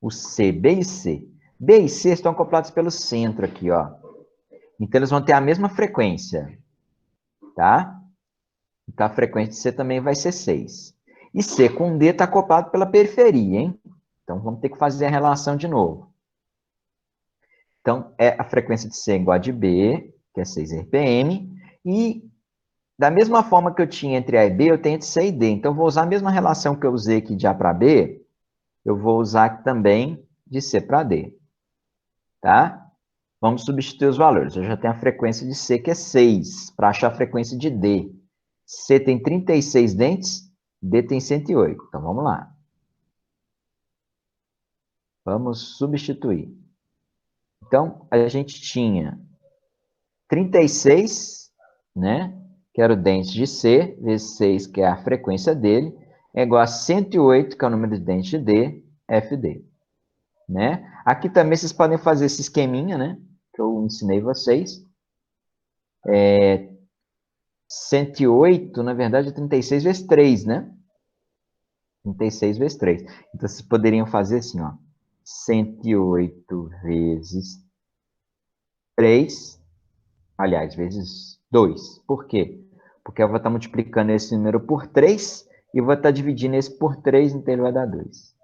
O C, B e C. B e C estão acoplados pelo centro aqui, ó. Então, eles vão ter a mesma frequência, tá? Então, a frequência de C também vai ser 6. E C com D está acoplado pela periferia, hein? Então, vamos ter que fazer a relação de novo. Então, a frequência de C é igual a de B, que é 6 RPM, e da mesma forma que eu tinha entre A e B, eu tenho entre C e D. Então, eu vou usar a mesma relação que eu usei aqui de A para B, eu vou usar aqui também de C para D. Tá? Vamos substituir os valores. Eu já tenho a frequência de C, que é 6, para achar a frequência de D. C tem 36 dentes, D tem 108. Então, vamos lá. Vamos substituir. Então, a gente tinha 36, né? Que era o dente de C, vezes 6, que é a frequência dele, é igual a 108, que é o número de dentes de D, FD. Né? Aqui também vocês podem fazer esse esqueminha, né? Que eu ensinei vocês. 108, na verdade, é 36 vezes 3, né? 36 vezes 3. Então, vocês poderiam fazer assim, ó. 108 vezes 3, aliás, vezes 2. Por quê? Porque eu vou estar multiplicando esse número por 3 e vou estar dividindo esse por 3, então ele vai dar 2.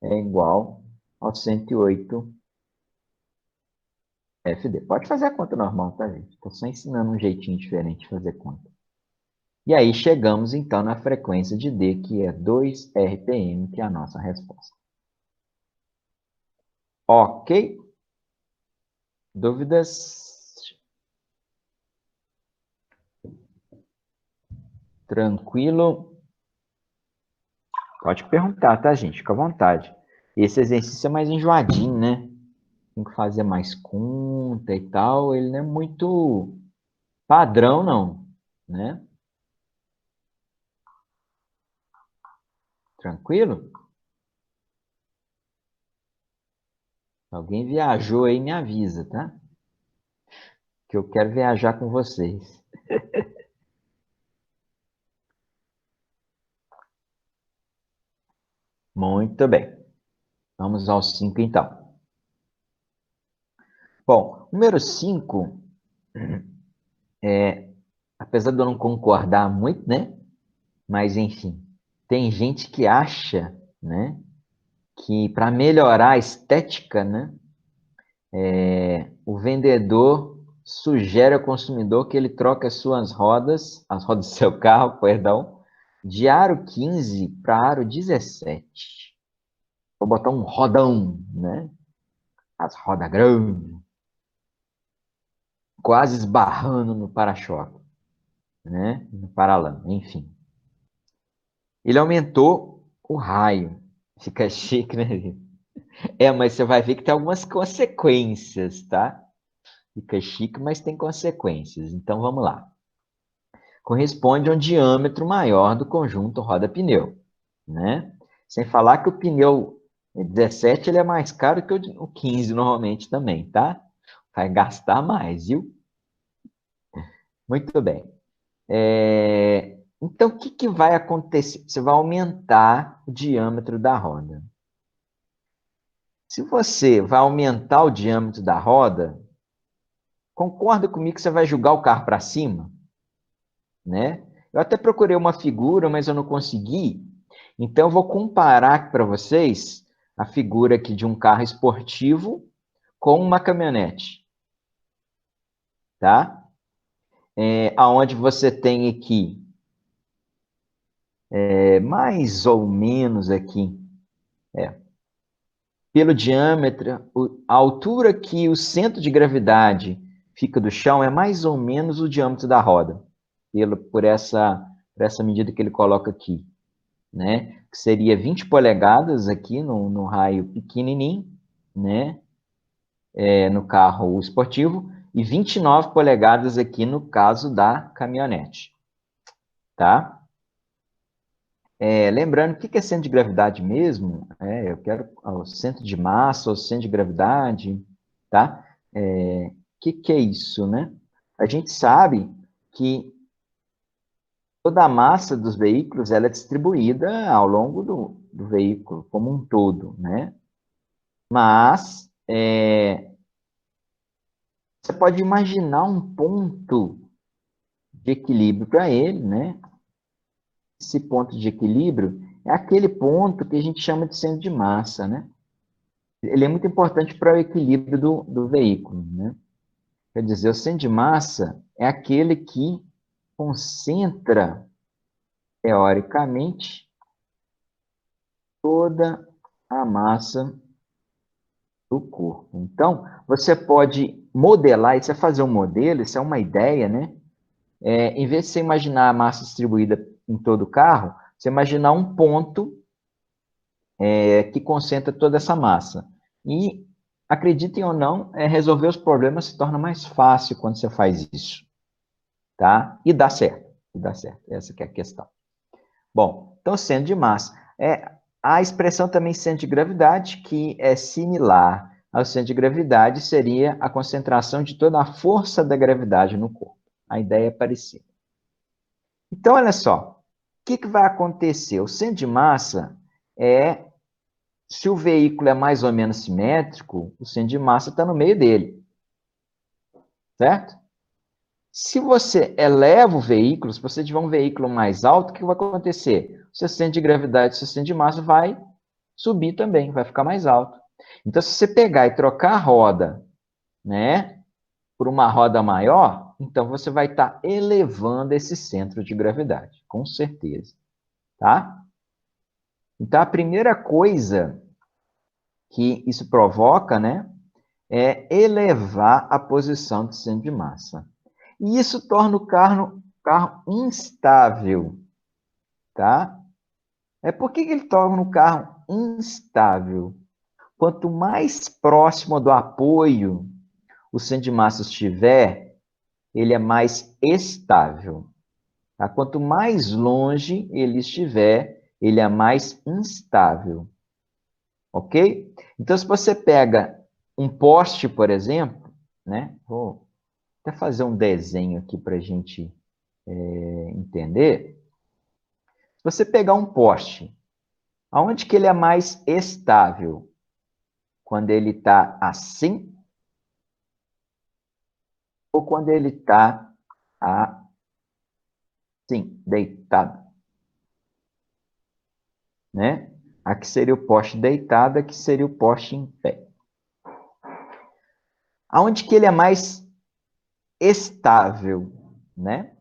É igual ao 108 FD. Pode fazer a conta normal, tá, gente? Estou só ensinando um jeitinho diferente de fazer conta. E aí chegamos, então, na frequência de D, que é 2 RPM, que é a nossa resposta. Ok? Dúvidas? Tranquilo? Pode perguntar, tá, gente? Fica à vontade. Esse exercício é mais enjoadinho, né? Tem que fazer mais conta e tal. Ele não é muito padrão, não, né? Tranquilo? Alguém viajou aí, me avisa, tá? Que eu quero viajar com vocês. Muito bem. Vamos ao 5, então. Bom, número 5, apesar de eu não concordar muito, né? Mas, enfim, tem gente que acha, né, que para melhorar a estética, né, o vendedor sugere ao consumidor que ele troque as suas rodas, as rodas do seu carro, perdão, de aro 15 para aro 17. Vou botar um rodão, né? As rodas grandes, quase esbarrando no para-choque, né? No paralama, enfim. Ele aumentou o raio. Fica chique, né? Mas você vai ver que tem algumas consequências, tá? Fica chique, mas tem consequências. Então, vamos lá. Corresponde a um diâmetro maior do conjunto roda-pneu, né? Sem falar que o pneu 17 ele é mais caro que o 15 normalmente também, tá? Vai gastar mais, viu? Muito bem. Então, o que vai acontecer? Você vai aumentar o diâmetro da roda. Se você vai aumentar o diâmetro da roda, concorda comigo que você vai jogar o carro para cima, né? Eu até procurei uma figura, mas eu não consegui. Então, eu vou comparar aqui para vocês a figura aqui de um carro esportivo com uma caminhonete, tá? Aonde você tem aqui, mais ou menos aqui, pelo diâmetro, a altura que o centro de gravidade fica do chão é mais ou menos o diâmetro da roda, por essa medida que ele coloca aqui, né? Que seria 20 polegadas aqui no raio pequenininho, né? No carro esportivo, e 29 polegadas aqui no caso da caminhonete, tá? Lembrando, o que é centro de gravidade mesmo? Eu quero o centro de massa, o centro de gravidade, tá? O que é isso, né? A gente sabe que toda a massa dos veículos ela é distribuída ao longo do veículo como um todo, né? Mas você pode imaginar um ponto de equilíbrio para ele, né? Esse ponto de equilíbrio é aquele ponto que a gente chama de centro de massa, né? Ele é muito importante para o equilíbrio do veículo, né? Quer dizer, o centro de massa é aquele que concentra, teoricamente, toda a massa do corpo. Então, você pode modelar, isso é fazer um modelo, isso é uma ideia, né? Em vez de você imaginar a massa distribuída em todo o carro, você imaginar um ponto que concentra toda essa massa. E, acreditem ou não, resolver os problemas se torna mais fácil quando você faz isso, tá? E dá certo, essa que é a questão. Bom, então, centro de massa. A expressão também centro de gravidade, que é similar ao centro de gravidade, seria a concentração de toda a força da gravidade no corpo. A ideia é parecida. Então, olha só, o que vai acontecer? O centro de massa se o veículo é mais ou menos simétrico, o centro de massa está no meio dele, certo? Se você eleva o veículo, se você tiver um veículo mais alto, o que vai acontecer? O seu centro de gravidade, o seu centro de massa vai subir também, vai ficar mais alto. Então, se você pegar e trocar a roda, né, por uma roda maior, então você vai estar elevando esse centro de gravidade, com certeza, tá? Então, a primeira coisa que isso provoca, né, é elevar a posição do centro de massa. E isso torna o carro instável, tá? Por que ele torna o carro instável? Quanto mais próximo do apoio o centro de massa estiver, ele é mais estável. Tá? Quanto mais longe ele estiver, ele é mais instável. Ok? Então, se você pega um poste, por exemplo, né? Vou até fazer um desenho aqui para a gente entender. Se você pegar um poste, Aonde que ele é mais estável? Quando ele está assim ou quando ele está assim, deitado, né? Aqui seria o poste deitado, aqui seria o poste em pé. Aonde que ele é mais estável, né?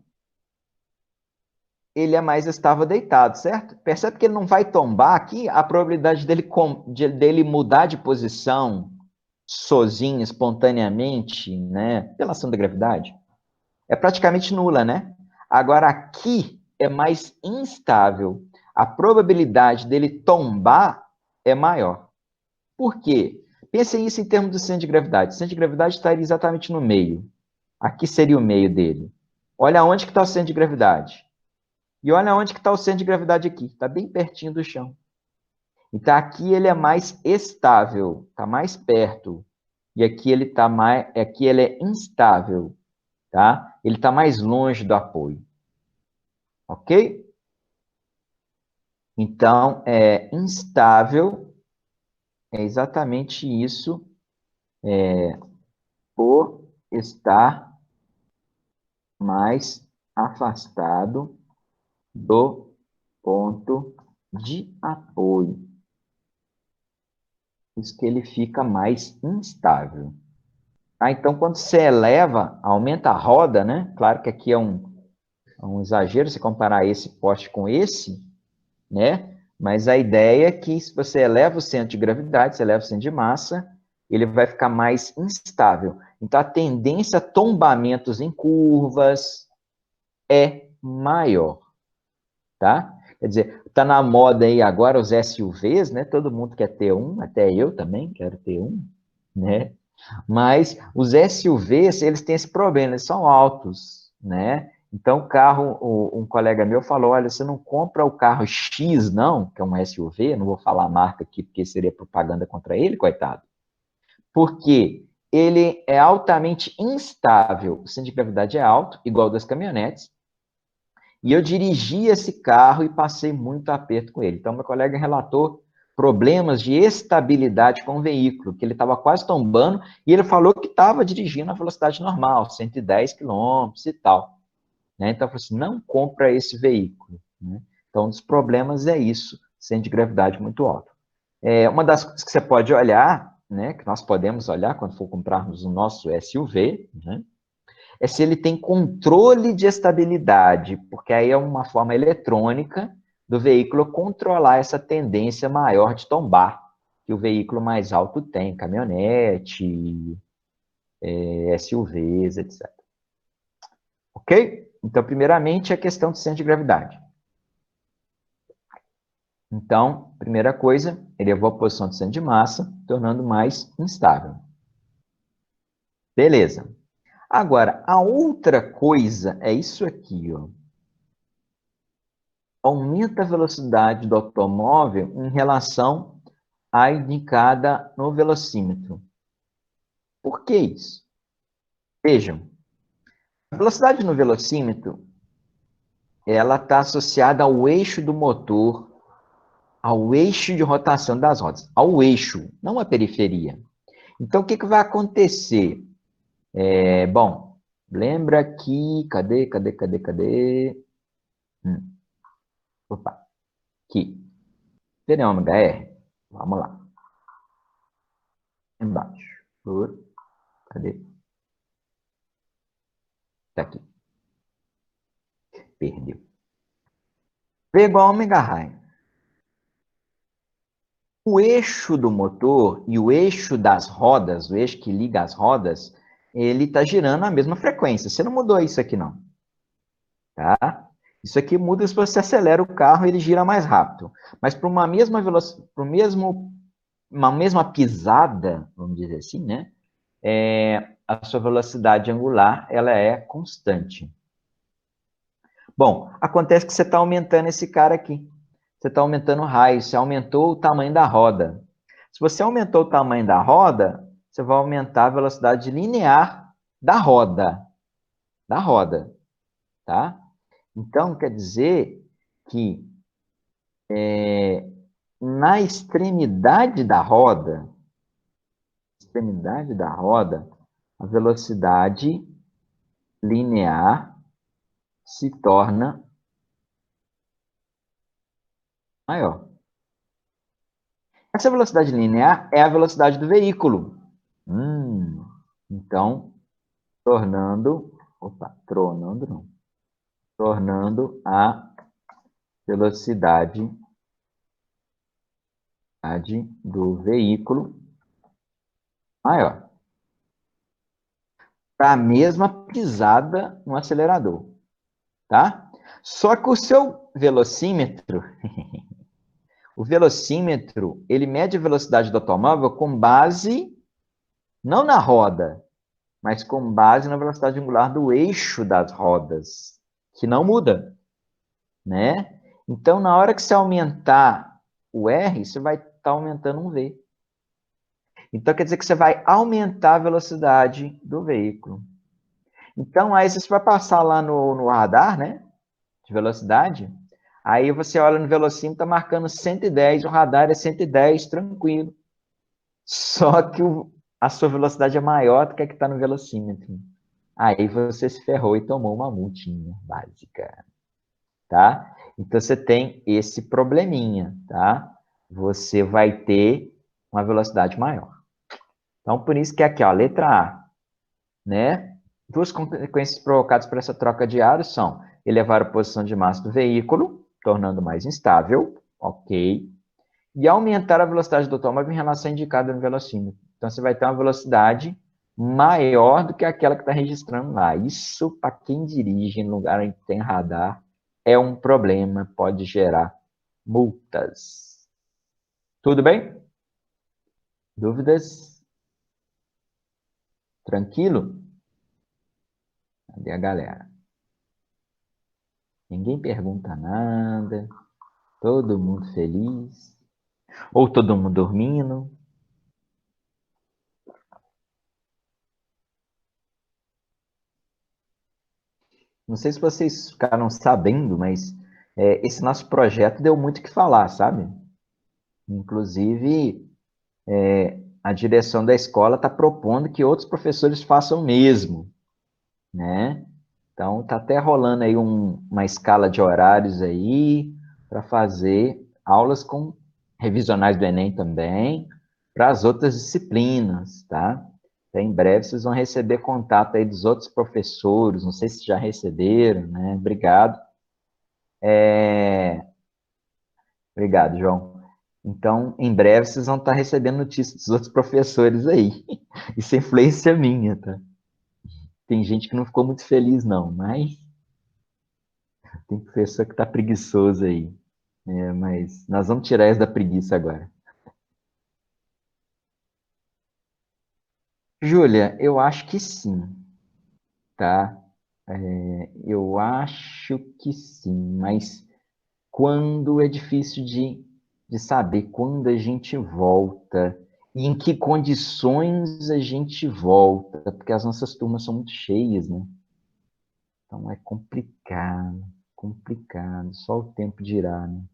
Ele é mais estável deitado, certo? Percebe que ele não vai tombar aqui, a probabilidade dele mudar de posição sozinho, espontaneamente, né, pela ação da gravidade, é praticamente nula, né? Agora, aqui é mais instável. A probabilidade dele tombar é maior. Por quê? Pensem isso em termos do centro de gravidade. O centro de gravidade estaria exatamente no meio. Aqui seria o meio dele. Olha onde que está o centro de gravidade. E olha onde que está o centro de gravidade aqui. Está bem pertinho do chão. Então, aqui ele é mais estável, está mais perto. E aqui ele tá mais, aqui ele é instável, tá? Ele está mais longe do apoio. Ok? Então, instável é exatamente isso, por estar mais afastado do ponto de apoio. Isso que ele fica mais instável. Tá? Então, quando você eleva, aumenta a roda, né? Claro que aqui é um exagero se comparar esse poste com esse, né? Mas a ideia é que se você eleva o centro de gravidade, você eleva o centro de massa, ele vai ficar mais instável. Então, a tendência a tombamentos em curvas é maior, tá? Quer dizer, tá na moda aí agora os SUVs, né? Todo mundo quer ter um, até eu também quero ter um, né? Mas os SUVs, eles têm esse problema, eles são altos, né? Então, o carro, um colega meu falou, olha, você não compra o carro X, não, que é um SUV, não vou falar a marca aqui, porque seria propaganda contra ele, coitado. Porque ele é altamente instável, o centro de gravidade é alto, igual das caminhonetes, e eu dirigi esse carro e passei muito aperto com ele. Então, meu colega relatou problemas de estabilidade com o veículo, que ele estava quase tombando, e ele falou que estava dirigindo a velocidade normal, 110 km e tal. Né? Então, eu falei assim, não compra esse veículo. Né? Então, um dos problemas é isso, centro de gravidade muito alto. Uma das coisas que você pode olhar, né, que nós podemos olhar quando for comprarmos o nosso SUV, né, é se ele tem controle de estabilidade, porque aí é uma forma eletrônica do veículo controlar essa tendência maior de tombar, que o veículo mais alto tem, caminhonete, SUVs, etc. Ok? Então, primeiramente, a questão do centro de gravidade. Então, primeira coisa, elevou a posição do centro de massa, tornando mais instável. Beleza. Agora, a outra coisa é isso aqui, ó. Aumenta a velocidade do automóvel em relação à indicada no velocímetro. Por que isso? Vejam, a velocidade no velocímetro, ela está associada ao eixo do motor, ao eixo de rotação das rodas, ao eixo, não à periferia. Então, o que vai acontecer? Bom, lembra que... Cadê? Opa, aqui. T ômega R. Vamos lá. Embaixo. Cadê? Tá aqui. Perdeu. V igual a ômega raio. O eixo do motor e o eixo das rodas, o eixo que liga as rodas, ele está girando a mesma frequência. Você não mudou isso aqui, não. Tá? Isso aqui muda se você acelera o carro, ele gira mais rápido. Mas para uma mesma velocidade, uma mesma pisada, vamos dizer assim, né? A sua velocidade angular, ela é constante. Bom, acontece que você está aumentando esse cara aqui. Você está aumentando o raio, você aumentou o tamanho da roda. Se você aumentou o tamanho da roda, você vai aumentar a velocidade linear da roda. Tá? Então, quer dizer que na extremidade da roda, a velocidade linear se torna maior. Essa velocidade linear é a velocidade do veículo. Então, tornando a velocidade do veículo maior. Para a mesma pisada no acelerador, tá? Só que o seu velocímetro, ele mede a velocidade do automóvel com base, não na roda, mas com base na velocidade angular do eixo das rodas, que não muda, né? Então, na hora que você aumentar o R, você vai estar aumentando um V. Então, quer dizer que você vai aumentar a velocidade do veículo. Então, aí você vai passar lá no radar, né, de velocidade, aí você olha no velocímetro, está marcando 110, o radar é 110, tranquilo. Só que a sua velocidade é maior do que a que está no velocímetro. Aí você se ferrou e tomou uma multinha básica, tá? Então, você tem esse probleminha, tá? Você vai ter uma velocidade maior. Então, por isso que aqui, ó, letra A, né? Duas consequências provocadas por essa troca de aros são elevar a posição de massa do veículo, tornando mais instável, ok, e aumentar a velocidade do automóvel em relação à indicada no velocímetro. Então, você vai ter uma velocidade maior do que aquela que está registrando lá. Isso, para quem dirige em lugar em que tem radar, é um problema, pode gerar multas. Tudo bem? Dúvidas? Tranquilo? Cadê a galera? Ninguém pergunta nada. Todo mundo feliz. Ou todo mundo dormindo. Não sei se vocês ficaram sabendo, mas esse nosso projeto deu muito o que falar, sabe? Inclusive, a direção da escola está propondo que outros professores façam o mesmo, né? Então, está até rolando aí uma escala de horários aí para fazer aulas com revisionais do Enem também, para as outras disciplinas, tá? Então, em breve vocês vão receber contato aí dos outros professores, não sei se já receberam, né? Obrigado. Obrigado, João. Então, em breve vocês vão estar recebendo notícias dos outros professores aí. Isso é influência minha, tá? Tem gente que não ficou muito feliz, não, mas tem professor que está preguiçoso aí. Mas nós vamos tirar essa da preguiça agora. Júlia, eu acho que sim, tá? Eu acho que sim, mas quando é difícil de saber quando a gente volta e em que condições a gente volta, porque as nossas turmas são muito cheias, né? Então é complicado, complicado, só o tempo dirá, né?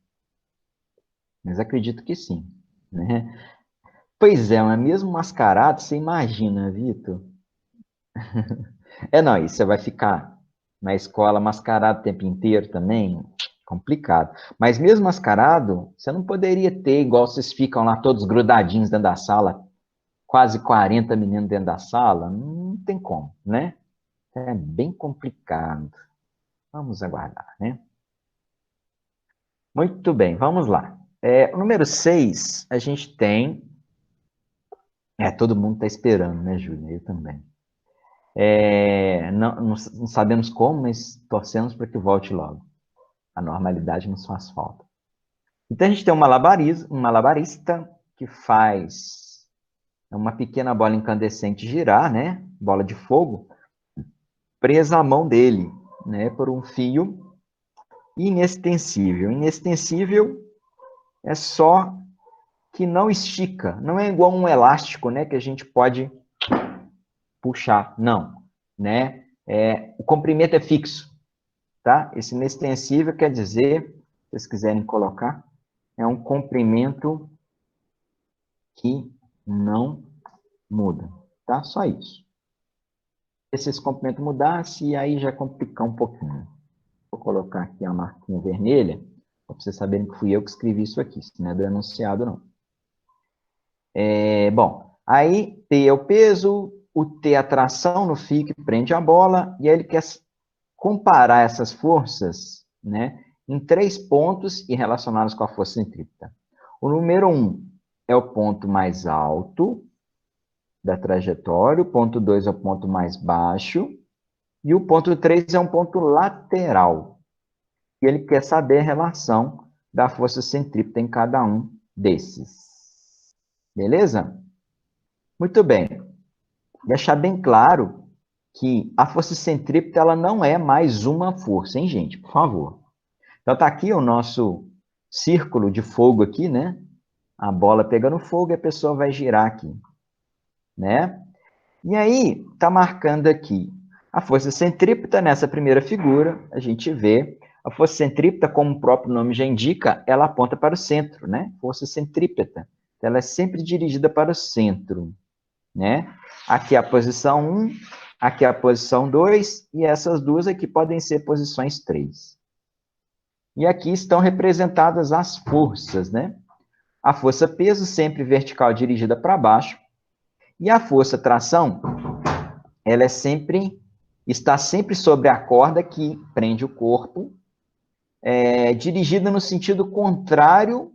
Mas acredito que sim, né? Pois é, mas mesmo mascarado, você imagina, Vitor? Não, e você vai ficar na escola mascarado o tempo inteiro também? Complicado. Mas mesmo mascarado, você não poderia ter, igual vocês ficam lá todos grudadinhos dentro da sala, quase 40 meninos dentro da sala? Não tem como, né? É bem complicado. Vamos aguardar, né? Muito bem, vamos lá. O número 6, a gente tem... todo mundo está esperando, né, Júlia? Eu também. Não sabemos como, mas torcemos para que volte logo. A normalidade nos faz falta. Então, a gente tem um malabarista que faz uma pequena bola incandescente girar, né? Bola de fogo, presa à mão dele, né? Por um fio inextensível. Inextensível é só que não estica. Não é igual um elástico, né? Que a gente pode puxar. Não, né? O comprimento é fixo, tá? Esse inextensível quer dizer, se vocês quiserem colocar, é um comprimento que não muda, tá? Só isso. Se esse comprimento mudasse, aí já complica um pouquinho. Vou colocar aqui a marquinha vermelha, para vocês saberem que fui eu que escrevi isso aqui, se não é do enunciado, não. Bom, aí P é o peso, o T é a tração no fio que prende a bola, e aí ele quer comparar essas forças, né, em 3 pontos e relacioná-los com a força centrípeta. O número 1 é o ponto mais alto da trajetória, o ponto 2 é o ponto mais baixo, e o ponto 3 é um ponto lateral. E ele quer saber a relação da força centrípeta em cada um desses. Beleza? Muito bem. Deixar bem claro que a força centrípeta ela não é mais uma força, hein, gente? Por favor. Então, tá aqui o nosso círculo de fogo aqui, né? A bola pegando fogo e a pessoa vai girar aqui, né? E aí, tá marcando aqui a força centrípeta nessa primeira figura, a gente vê a força centrípeta, como o próprio nome já indica, ela aponta para o centro, né? Força centrípeta. Ela é sempre dirigida para o centro, né? Aqui é a posição 1, aqui é a posição 2, e essas duas aqui podem ser posições 3. E aqui estão representadas as forças, né? A força peso, sempre vertical, dirigida para baixo, e a força tração, ela está sempre sobre a corda que prende o corpo, dirigida no sentido contrário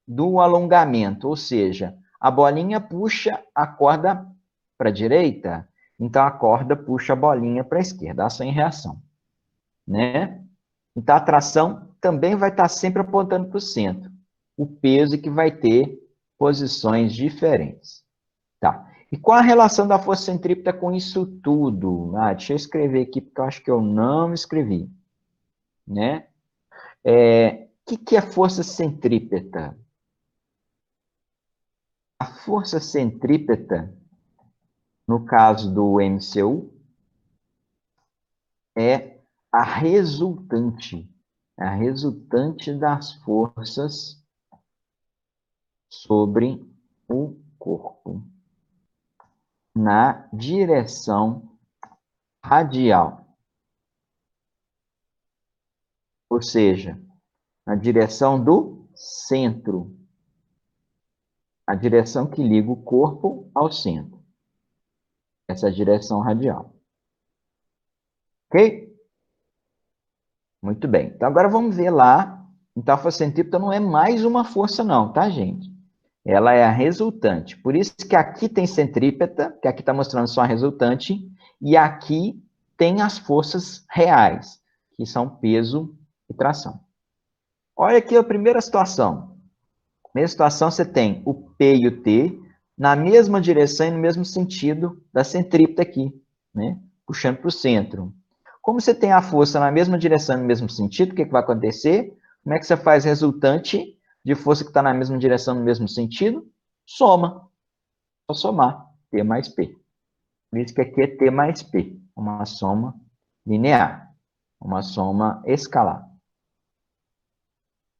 do alongamento, ou seja, a bolinha puxa a corda para a direita, então a corda puxa a bolinha para a esquerda, ação e reação, né? Então a tração também vai estar sempre apontando para o centro, o peso que vai ter posições diferentes. Tá. E qual a relação da força centrípeta com isso tudo? Deixa eu escrever aqui, porque eu acho que eu não escrevi, né? O que é força centrípeta? A força centrípeta, no caso do MCU, é a resultante das forças sobre o corpo na direção radial, ou seja, na direção do centro, a direção que liga o corpo ao centro. Essa é a direção radial. Ok? Muito bem. Então, agora vamos ver lá. Então, a força centrípeta não é mais uma força não, tá, gente? Ela é a resultante. Por isso que aqui tem centrípeta, que aqui está mostrando só a resultante, e aqui tem as forças reais, que são peso e tração. Olha aqui a primeira situação. Primeira situação, você tem o P e o T na mesma direção e no mesmo sentido da centrípeta aqui, né? Puxando para o centro. Como você tem a força na mesma direção e no mesmo sentido, o que vai acontecer? Como é que você faz resultante de força que está na mesma direção e no mesmo sentido? Soma. Só somar. T mais P. Por isso que aqui é T mais P. Uma soma linear. Uma soma escalar.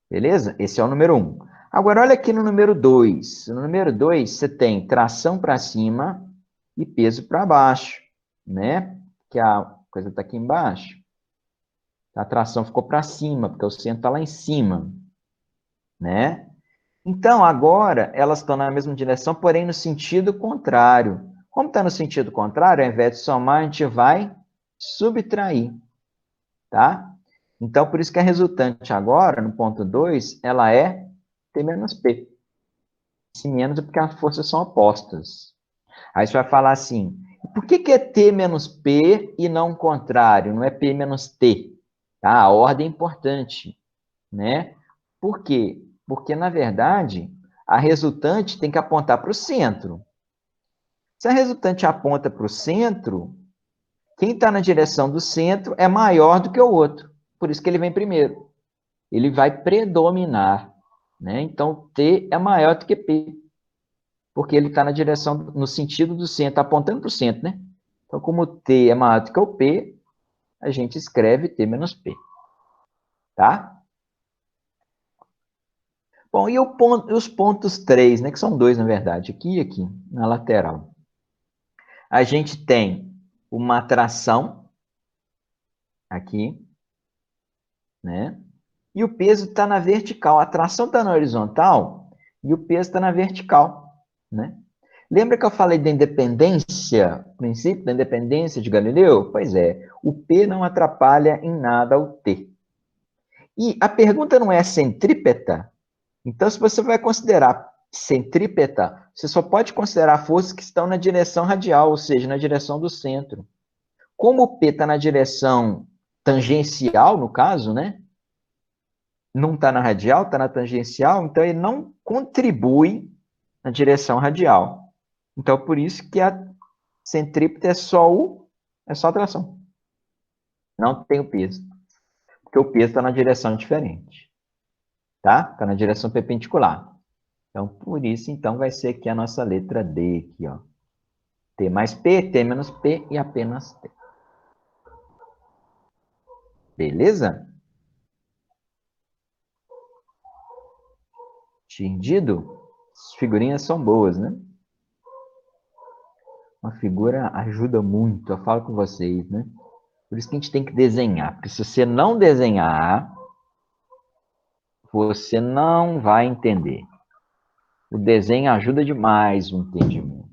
Beleza? Esse é o número 1. Agora, olha aqui no número 2. No número 2, você tem tração para cima e peso para baixo, né? Que a coisa está aqui embaixo. A tração ficou para cima, porque o centro está lá em cima, né? Então, agora, elas estão na mesma direção, porém no sentido contrário. Como está no sentido contrário, ao invés de somar, a gente vai subtrair, tá? Então, por isso que a resultante agora, no ponto 2, ela é T menos P. Esse menos é porque as forças são opostas. Aí você vai falar assim, por que é T menos P e não o contrário? Não é P menos T? Tá? A ordem é importante, né? Por quê? Porque, na verdade, a resultante tem que apontar para o centro. Se a resultante aponta para o centro, quem está na direção do centro é maior do que o outro. Por isso que ele vem primeiro. Ele vai predominar, né? Então, T é maior do que P, porque ele está na direção, no sentido do centro, apontando para o centro, né? Então, como T é maior do que o P, a gente escreve T menos P, tá? Bom, e os pontos 3, né, que são dois, na verdade, aqui e aqui, na lateral. A gente tem uma tração aqui, né? E o peso está na vertical. A tração está na horizontal e o peso está na vertical, né? Lembra que eu falei da independência, o princípio da independência de Galileu? Pois é, o P não atrapalha em nada o T. E a pergunta não é centrípeta? Então, se você vai considerar centrípeta, você só pode considerar forças que estão na direção radial, ou seja, na direção do centro. Como o P está na direção tangencial, no caso, né? Não está na radial, está na tangencial, então ele não contribui na direção radial. Então, por isso que a centrípeta é só a tração. Não tem o peso. Porque o peso está na direção diferente. Tá? Está na direção perpendicular. Então, por isso, então, vai ser aqui a nossa letra D, aqui, ó. T mais P, T menos P e apenas T. Beleza? Entendido? As figurinhas são boas, né? Uma figura ajuda muito, eu falo com vocês, né? Por isso que a gente tem que desenhar. Porque se você não desenhar, você não vai entender. O desenho ajuda demais o entendimento.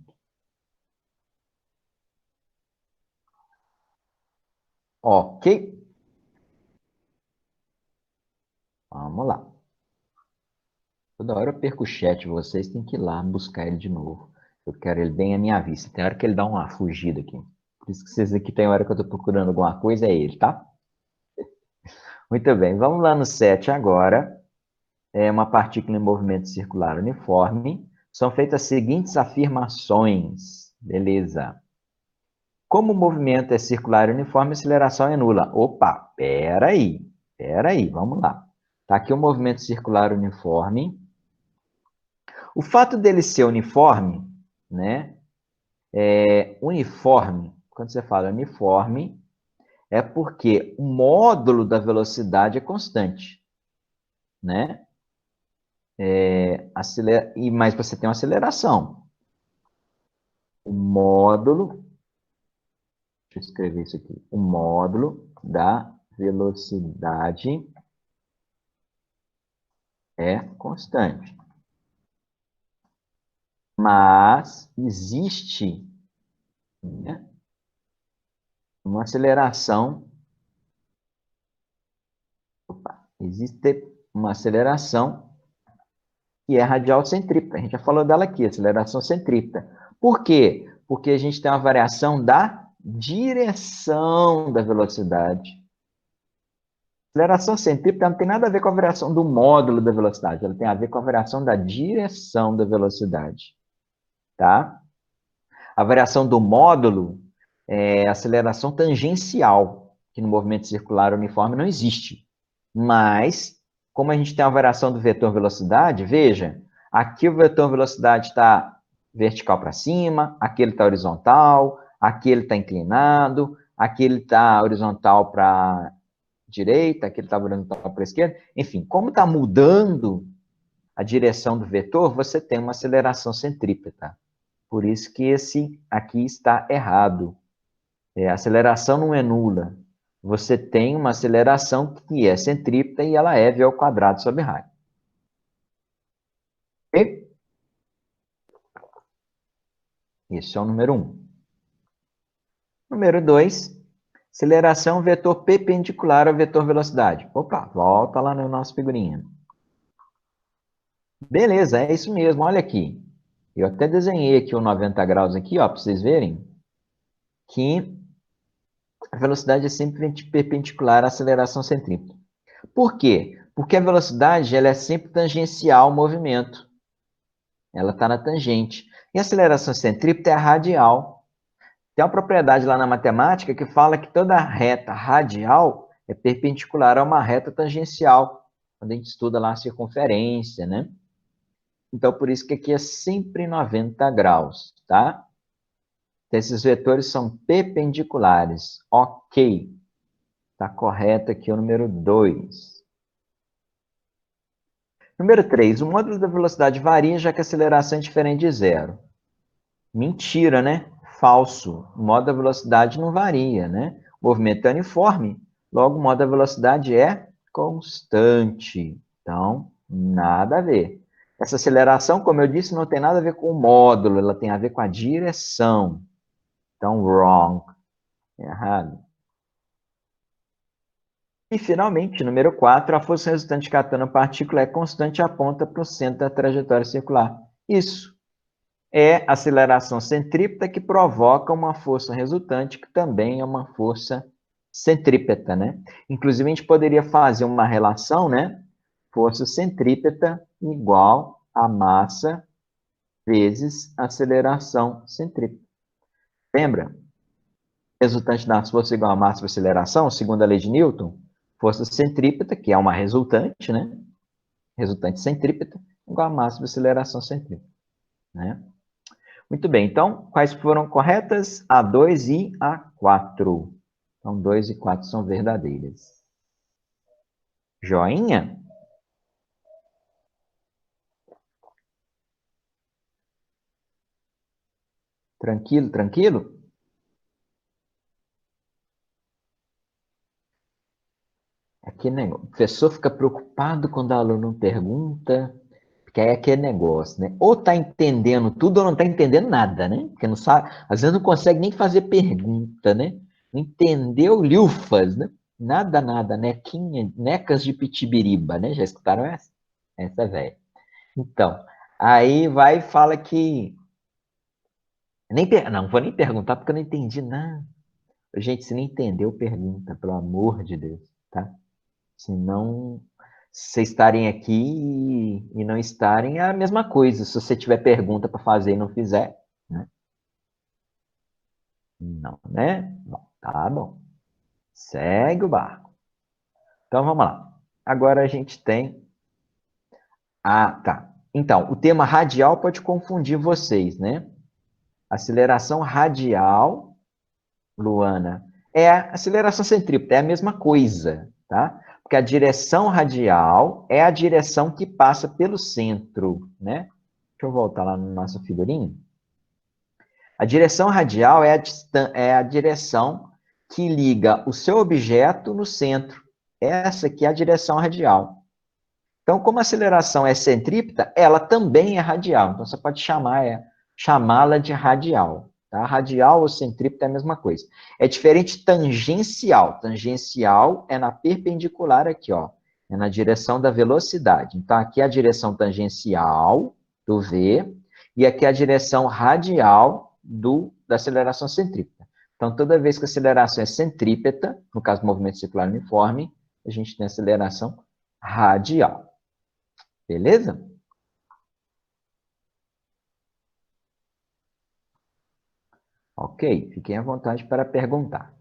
Ok? Vamos lá. Toda hora eu perco o chat, vocês têm que ir lá buscar ele de novo. Eu quero ele bem à minha vista. Tem hora que ele dá uma fugida aqui. Por isso que vocês aqui tem hora que eu estou procurando alguma coisa, é ele, tá? Muito bem, vamos lá no 7 agora. É uma partícula em movimento circular uniforme. São feitas as seguintes afirmações. Beleza. Como o movimento é circular e uniforme, a aceleração é nula. Opa, peraí, vamos lá. Está aqui o movimento circular uniforme. O fato dele ser uniforme, né? Uniforme, quando você fala uniforme, é porque o módulo da velocidade é constante, né? Mas você tem uma aceleração. O módulo, deixa eu escrever isso aqui, o módulo da velocidade é constante. Mas existe, né, uma aceleração. Existe uma aceleração que é radial centrípeta. A gente já falou dela aqui, aceleração centrípeta. Por quê? Porque a gente tem uma variação da direção da velocidade. Aceleração centrípeta não tem nada a ver com a variação do módulo da velocidade, ela tem a ver com a variação da direção da velocidade. Tá? A variação do módulo é aceleração tangencial, que no movimento circular uniforme não existe. Mas, como a gente tem a variação do vetor velocidade, veja, aqui o vetor velocidade está vertical para cima, aqui ele está horizontal, aqui ele está inclinado, aqui ele está horizontal para direita, aqui ele está horizontal para a esquerda. Enfim, como está mudando a direção do vetor, você tem uma aceleração centrípeta. Por isso que esse aqui está errado. A aceleração não é nula. Você tem uma aceleração que é centrípeta e ela é v ao quadrado sobre raio. Ok? Esse é o número 1. Número 2, aceleração vetor perpendicular ao vetor velocidade. Opa, volta lá no nosso figurinha. Beleza, é isso mesmo, olha aqui. Eu até desenhei aqui o 90 graus aqui, ó, para vocês verem que a velocidade é sempre perpendicular à aceleração centrípeta. Por quê? Porque a velocidade ela é sempre tangencial ao movimento. Ela está na tangente. E a aceleração centrípeta é a radial. Tem uma propriedade lá na matemática que fala que toda reta radial é perpendicular a uma reta tangencial, quando a gente estuda lá a circunferência, né? Então, por isso que aqui é sempre 90 graus, tá? Então, esses vetores são perpendiculares. Ok. Está correto aqui o número 2. Número 3, o módulo da velocidade varia, já que a aceleração é diferente de zero. Mentira, né? Falso. O módulo da velocidade não varia, né? O movimento é uniforme, logo o módulo da velocidade é constante. Então, nada a ver. Essa aceleração, como eu disse, não tem nada a ver com o módulo, ela tem a ver com a direção. Então, wrong. Errado. E, finalmente, número 4, a força resultante catando a partícula é constante e aponta para o centro da trajetória circular. Isso é a aceleração centrípeta que provoca uma força resultante, que também é uma força centrípeta, né? Inclusive, a gente poderia fazer uma relação, né? Força centrípeta igual a massa vezes aceleração centrípeta. Lembra? Resultante da força igual a massa vezes aceleração, segundo a lei de Newton, força centrípeta, que é uma resultante, né? Resultante centrípeta, igual a massa vezes aceleração centrípeta, né? Muito bem, então, quais foram corretas? A2 e A4. Então, 2 e 4 são verdadeiras. Joinha? Tranquilo, tranquilo? Aquele negócio. O professor fica preocupado quando o aluno não pergunta, porque aí é aquele negócio, né? Ou está entendendo tudo ou não está entendendo nada, né? Porque não sabe, às vezes não consegue nem fazer pergunta, né? Não entendeu lufas, né? Nada, nada, nequinha, necas de pitibiriba, né? Já escutaram essa? Essa é velha. Então, aí vai e fala que... Não vou nem perguntar porque eu não entendi nada. Gente, se não entendeu, pergunta, pelo amor de Deus, tá? Senão, vocês estarem aqui e não estarem, é a mesma coisa. Se você tiver pergunta para fazer e não fizer, né? Não, né? Bom, tá bom. Segue o barco. Então, vamos lá. Agora a gente tem... Ah, tá. Então, o tema radial pode confundir vocês, né? Aceleração radial, Luana, é a aceleração centrípeta, é a mesma coisa, tá? Porque a direção radial é a direção que passa pelo centro, né? Deixa eu voltar lá no nosso figurinho. A direção radial é a direção que liga o seu objeto no centro. Essa aqui é a direção radial. Então, como a aceleração é centrípeta, ela também é radial. Então, você pode chamá-la de radial. Tá? Radial ou centrípeta é a mesma coisa. É diferente tangencial. Tangencial é na perpendicular aqui, ó. É na direção da velocidade. Então, aqui é a direção tangencial do V e aqui é a direção radial da aceleração centrípeta. Então, toda vez que a aceleração é centrípeta, no caso do movimento circular uniforme, a gente tem aceleração radial. Beleza? Ok, fiquem à vontade para perguntar.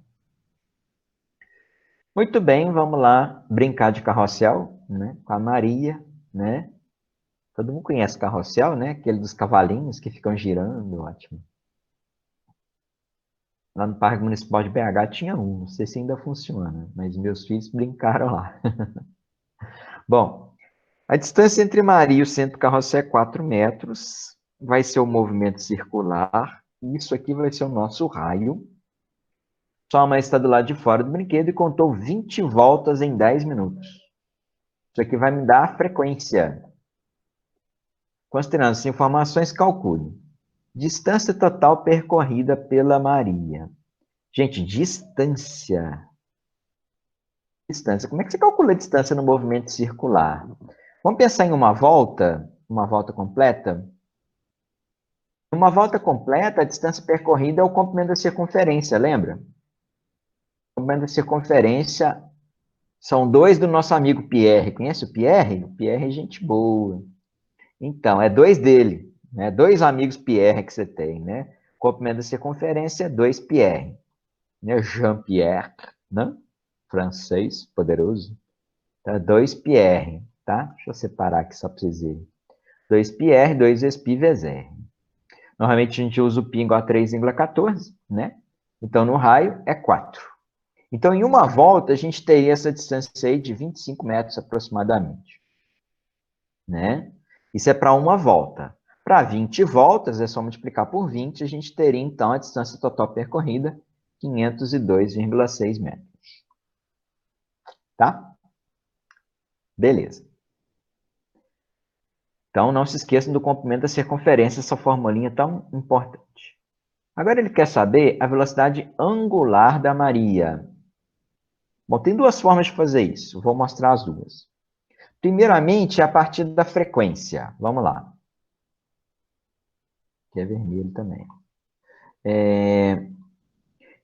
Muito bem, vamos lá brincar de carrossel, né? Com a Maria, né? Todo mundo conhece carrossel, né? Aquele dos cavalinhos que ficam girando, ótimo. Lá no Parque Municipal de BH tinha um, não sei se ainda funciona, mas meus filhos brincaram lá. Bom, a distância entre Maria e o centro do carrossel é 4 metros, vai ser o movimento circular, isso aqui vai ser o nosso raio. Sua mãe está do lado de fora do brinquedo e contou 20 voltas em 10 minutos. Isso aqui vai me dar a frequência. Considerando essas informações, calcule. Distância total percorrida pela Maria. Gente, distância. Distância. Como é que você calcula a distância no movimento circular? Vamos pensar em uma volta completa? Uma volta completa, a distância percorrida é o comprimento da circunferência, lembra? O comprimento da circunferência são 2 do nosso amigo Pierre. Conhece o Pierre? O Pierre é gente boa. Então, é 2 dele, né? 2 amigos Pierre que você tem, né? O comprimento da circunferência é 2 Pierre. Né? Jean-Pierre, né? Francês, poderoso. Então, 2 Pierre, tá? Deixa eu separar aqui só para vocês verem. 2 Pierre, 2 vezes pi vezes r. Normalmente a gente usa o pi igual a 3,14, né? Então, no raio, é 4. Então, em uma volta, a gente teria essa distância aí de 25 metros aproximadamente. né? Isso é para uma volta. Para 20 voltas, é só multiplicar por 20, a gente teria, então, a distância total percorrida, 502,6 metros. Tá? Beleza. Então, não se esqueçam do comprimento da circunferência, essa formulinha tão importante. Agora, ele quer saber a velocidade angular da Maria. Bom, tem duas formas de fazer isso. Vou mostrar as duas. Primeiramente, a partir da frequência. Vamos lá. Que é vermelho também.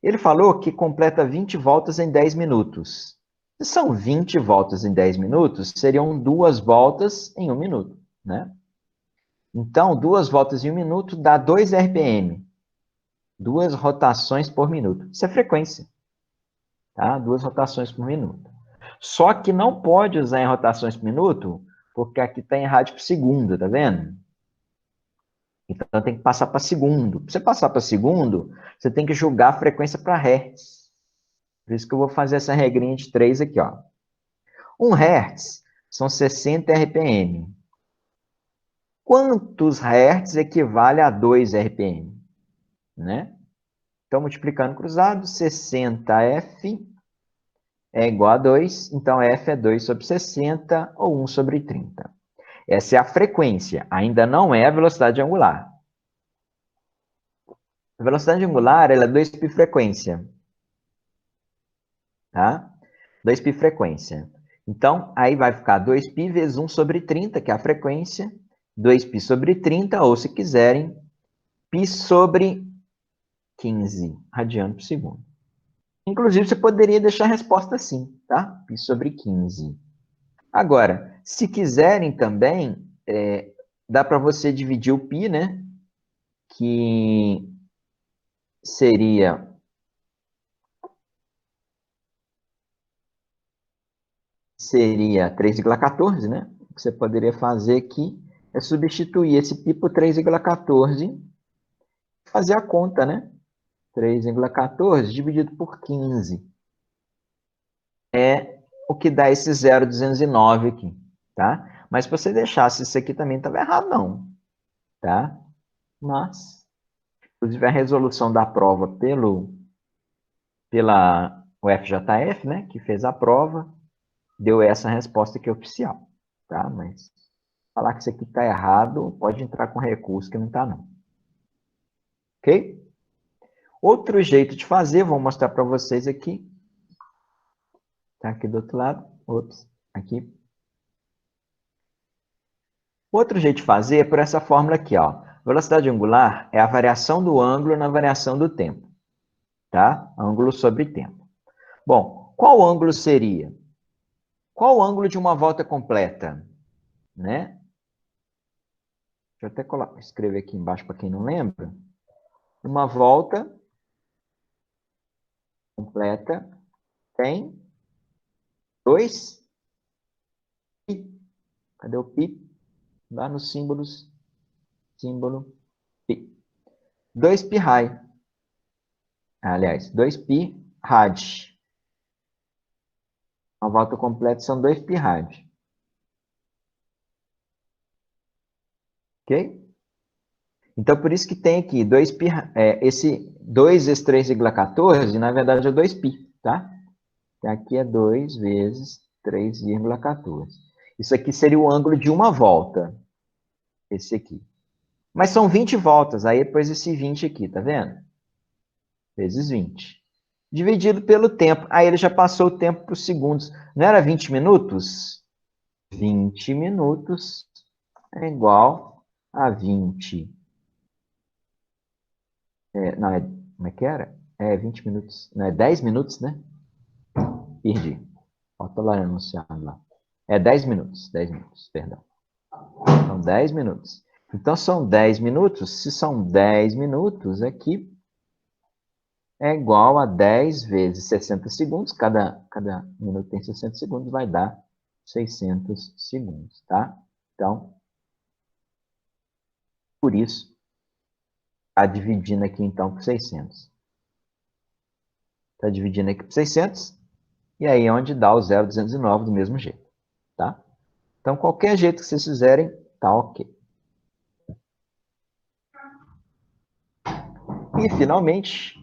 Ele falou que completa 20 voltas em 10 minutos. Se são 20 voltas em 10 minutos, seriam 2 voltas em 1 minuto, né? Então, 2 voltas em 1 minuto dá 2 RPM. 2 rotações por minuto. Isso é frequência. Tá? 2 rotações por minuto. Só que não pode usar em rotações por minuto, porque aqui está em rádio por segundo, tá vendo? Então, tem que passar para segundo. Para você passar para segundo, você tem que julgar a frequência para hertz. Por isso que eu vou fazer essa regrinha de 3 aqui, ó. 1 hertz são 60 RPM. Quantos hertz equivale a 2 RPM? Né? Então, multiplicando cruzado, 60F é igual a 2. Então, F é 2 sobre 60 ou 1 sobre 30. Essa é a frequência, ainda não é a velocidade angular. A velocidade angular ela é 2π frequência. Tá? 2π frequência. Então, aí vai ficar 2π vezes 1 sobre 30, que é a frequência, 2π sobre 30, ou se quiserem, π sobre 15 radiano por segundo. Inclusive, você poderia deixar a resposta assim, tá? π sobre 15. Agora, se quiserem também, dá para você dividir o π, né? Que seria 3,14, né? O que você poderia fazer aqui é substituir esse π por 3,14 e fazer a conta, né? 3,14 dividido por 15 é o que dá esse 0,209 aqui, tá? Mas se você deixasse isso aqui também estava errado, não, tá? Mas, inclusive, a resolução da prova pela UFJF, né, que fez a prova, deu essa resposta aqui oficial, tá? Mas falar que isso aqui está errado, pode entrar com recurso que não está, não. Ok? Outro jeito de fazer, vou mostrar para vocês aqui. Tá aqui do outro lado. Ops, aqui. Outro jeito de fazer é por essa fórmula aqui, ó. Velocidade angular é a variação do ângulo na variação do tempo. Tá? Ângulo sobre tempo. Bom, qual ângulo seria? Qual o ângulo de uma volta completa? Né? Deixa eu até escrever aqui embaixo para quem não lembra. Uma volta completa tem 2 π. Cadê o π? Lá nos símbolos. Símbolo π. 2π raio. Aliás, 2π rad. A volta completa são 2π rad. Ok? Então, por isso que tem aqui 2π, esse 2 vezes 3,14, na verdade, é 2π, tá? Aqui é 2 vezes 3,14. Isso aqui seria o ângulo de uma volta. Esse aqui. Mas são 20 voltas, aí depois esse 20 aqui, tá vendo? Vezes 20. Dividido pelo tempo. Aí ele já passou o tempo para os segundos. Não era 20 minutos? 20 minutos é igual a 20. Como é que era? 20 minutos. Não, é 10 minutos, né? Perdi. Falta lá anunciado lá. 10 minutos. 10 minutos, perdão. São 10 minutos. Então, são 10 minutos. Se são 10 minutos, aqui é igual a 10 vezes 60 segundos. Cada minuto tem 60 segundos, vai dar 600 segundos, tá? Então, por isso, está dividindo aqui, então, por 600. Está dividindo aqui por 600, e aí é onde dá o 0,209 do mesmo jeito, tá? Então, qualquer jeito que vocês fizerem, tá ok. E, finalmente,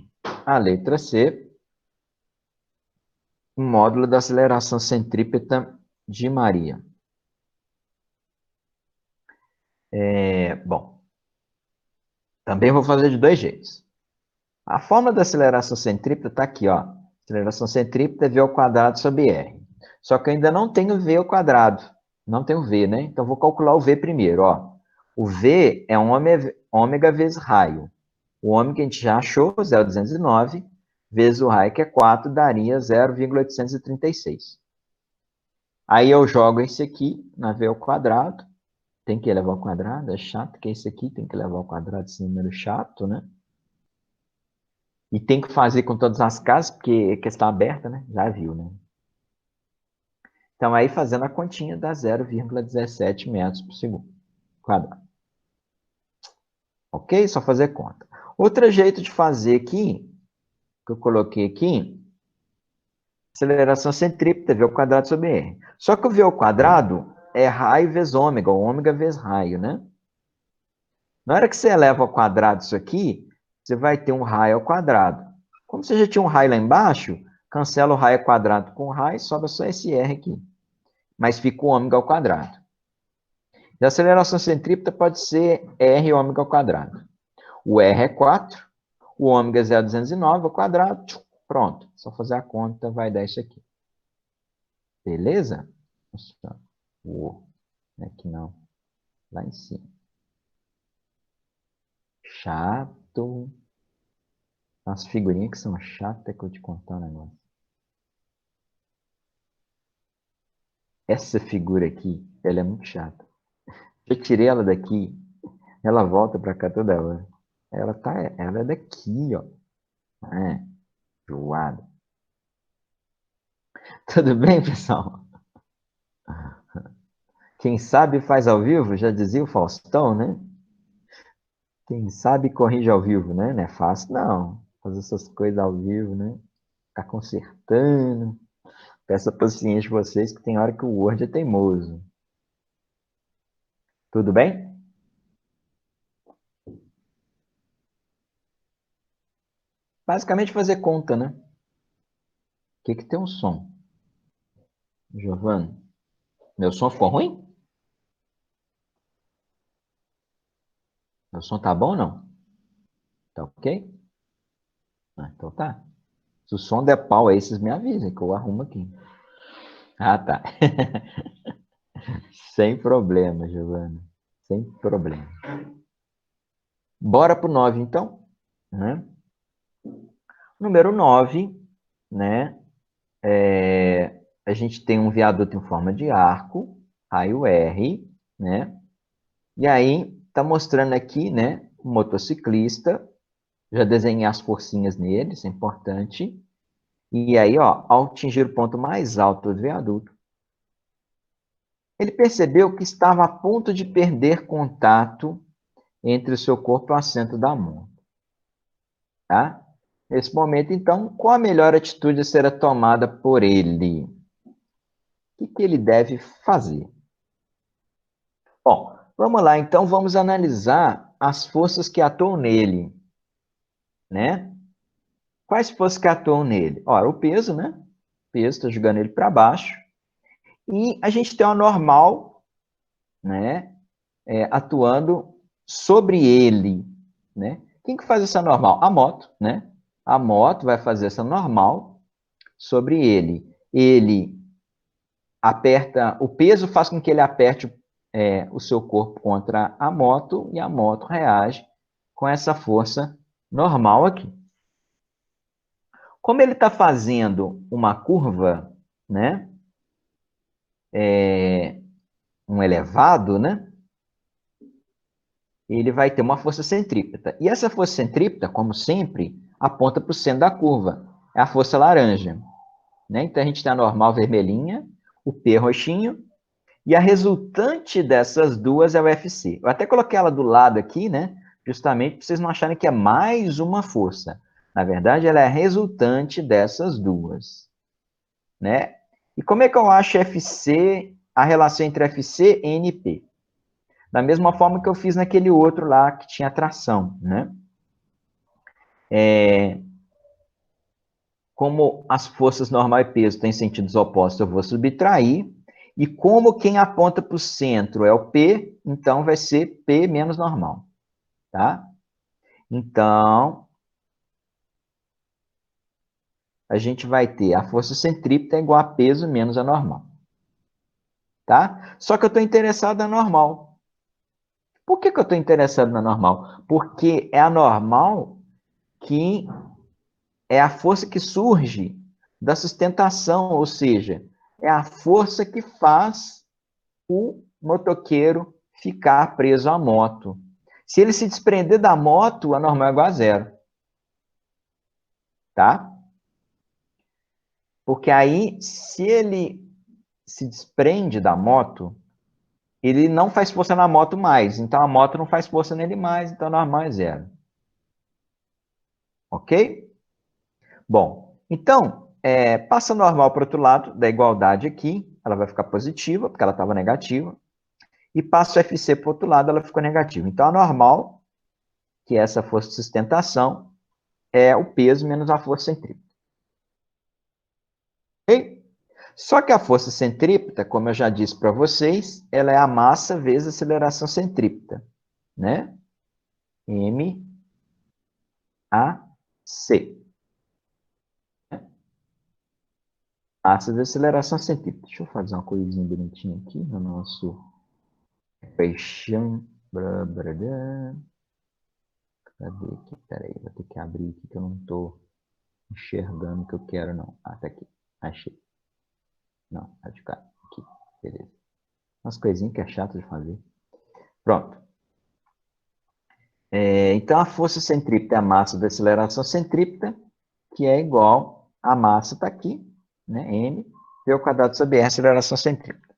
a letra C, o módulo da aceleração centrípeta de Maria. Bom, também vou fazer de dois jeitos. A fórmula da aceleração centrípeta está aqui, ó. Aceleração centrípeta é v ao quadrado sobre r. Só que eu ainda não tenho v ao quadrado. Não tenho v, né? Então, vou calcular o v primeiro, ó. O v é ômega vezes raio. O ômega a gente já achou, 0,209, vezes o raio, que é 4, daria 0,836. Aí eu jogo esse aqui na v ao quadrado. Tem que levar ao quadrado, é chato, que esse aqui tem que levar ao quadrado, esse número chato, né? E tem que fazer com todas as casas, porque questão aberta, né? Já viu, né? Então, aí fazendo a continha dá 0,17 metros por segundo quadrado. Ok? Só fazer conta. Outro jeito de fazer aqui, que eu coloquei aqui, aceleração centrípeta, v ao quadrado sobre r. Só que o v ao quadrado é raio vezes ômega, ou ômega vezes raio, né? Na hora que você eleva ao quadrado isso aqui, você vai ter um raio ao quadrado. Como você já tinha um raio lá embaixo, cancela o raio ao quadrado com o raio, sobra só esse r aqui. Mas fica o ômega ao quadrado. E a aceleração centrípeta pode ser r ômega ao quadrado. O r é 4, o ômega é 0,209 ao quadrado, pronto. Só fazer a conta, vai dar isso aqui. Beleza? Aqui não. Lá em cima. Chato. As figurinhas que são chatas que eu vou te contar um negócio. Essa figura aqui, ela é muito chata. Eu tirei ela daqui, ela volta pra cá toda hora. Ela é daqui, ó. Joada. Tudo bem, pessoal? Quem sabe faz ao vivo, já dizia o Faustão, né? Quem sabe corrige ao vivo, né? Não é fácil, não. Fazer essas coisas ao vivo, né? Ficar consertando. Peço a paciência de vocês, que tem hora que o Word é teimoso. Tudo bem? Basicamente fazer conta, né? O que tem um som? Giovana, meu som ficou ruim? Meu som tá bom ou não? Tá ok? Então tá. Se o som der pau aí, vocês me avisem, que eu arrumo aqui. Ah, tá. Sem problema, Giovana. Sem problema. Bora pro 9, então. Né? Número 9, né? A gente tem um viaduto em forma de arco, raio R, né? E aí, tá mostrando aqui, né? O motociclista. Já desenhei as forcinhas nele, isso é importante. E aí, ó, ao atingir o ponto mais alto do viaduto, ele percebeu que estava a ponto de perder contato entre o seu corpo e o assento da moto. Tá? Nesse momento, então, qual a melhor atitude a ser tomada por ele? O que ele deve fazer? Bom, vamos lá, então, vamos analisar as forças que atuam nele, né? Quais forças que atuam nele? Ora, o peso, né? O peso está jogando ele para baixo. E a gente tem uma normal, né? Atuando sobre ele, né? Quem que faz essa normal? A moto, né? A moto vai fazer essa normal sobre ele. Ele aperta, o peso faz com que ele aperte o seu corpo contra a moto e a moto reage com essa força normal aqui. Como ele está fazendo uma curva, né? Um elevado, né? Ele vai ter uma força centrípeta. E essa força centrípeta, como sempre, aponta para o centro da curva. É a força laranja. Né? Então, a gente tem a normal vermelhinha, o P roxinho, e a resultante dessas duas é o FC. Eu até coloquei ela do lado aqui, né? Justamente para vocês não acharem que é mais uma força. Na verdade, ela é a resultante dessas duas. Né? E como é que eu acho FC a relação entre FC e NP. Da mesma forma que eu fiz naquele outro lá que tinha tração, né? Como as forças normal e peso têm sentidos opostos, eu vou subtrair. E como quem aponta para o centro é o P, então vai ser P menos normal, tá? Então, a gente vai ter a força centrípeta igual a peso menos a normal, tá? Só que eu estou interessado na normal. Por que eu estou interessado na normal? Porque é a normal que é a força que surge da sustentação, ou seja, é a força que faz o motoqueiro ficar preso à moto. Se ele se desprender da moto, a normal é igual a zero. Tá? Porque aí, se ele se desprende da moto, ele não faz força na moto mais. Então, a moto não faz força nele mais, então a normal é zero. Ok? Bom, então, passa normal para o outro lado da igualdade aqui, ela vai ficar positiva, porque ela estava negativa, e passa o FC para o outro lado, ela ficou negativa. Então, a normal, que é essa força de sustentação, é o peso menos a força centrípeta. Ok? Só que a força centrípeta, como eu já disse para vocês, ela é a massa vezes a aceleração centrípeta, né? M, A, C. Massa vezes aceleração centrípeta. Deixa eu fazer uma coisinha bonitinha aqui no nosso peixão. Cadê aqui? Peraí, vou ter que abrir aqui que eu não estou enxergando o que eu quero, não. Ah, tá aqui. Achei. Não, vai ficar aqui. Beleza. Umas coisinhas que é chato de fazer. Pronto. Então, a força centrípeta é a massa da aceleração centrípeta, que é igual a massa, está aqui, né? M, V ao quadrado sobre R, aceleração centrípeta.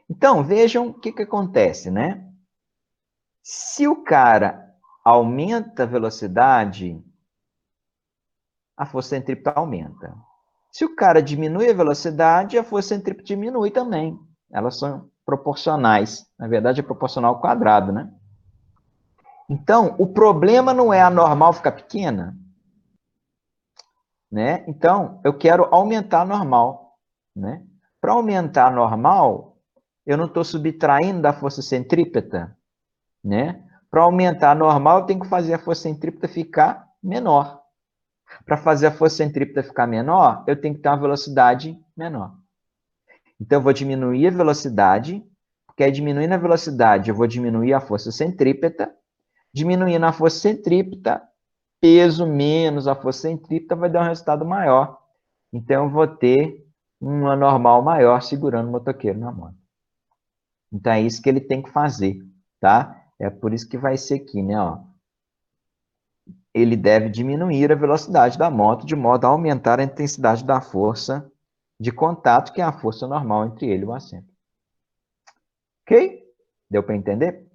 Então, vejam o que acontece, né? Se o cara aumenta a velocidade, a força centrípeta aumenta. Se o cara diminui a velocidade, a força centrípeta diminui também. Elas são proporcionais. Na verdade, é proporcional ao quadrado, né? Então, o problema não é a normal ficar pequena, né? Então, eu quero aumentar a normal, né? Para aumentar a normal, eu não estou subtraindo da força centrípeta, né? Para aumentar a normal, eu tenho que fazer a força centrípeta ficar menor. Para fazer a força centrípeta ficar menor, eu tenho que ter uma velocidade menor. Então, eu vou diminuir a velocidade, porque aí diminuindo a velocidade, eu vou diminuir a força centrípeta. Diminuindo a força centrípeta, peso menos a força centrípeta vai dar um resultado maior. Então, eu vou ter uma normal maior segurando o motoqueiro na moto. Então, é isso que ele tem que fazer, tá? É por isso que vai ser aqui, né? Ó. Ele deve diminuir a velocidade da moto de modo a aumentar a intensidade da força de contato, que é a força normal entre ele e o assento. Ok? Deu para entender?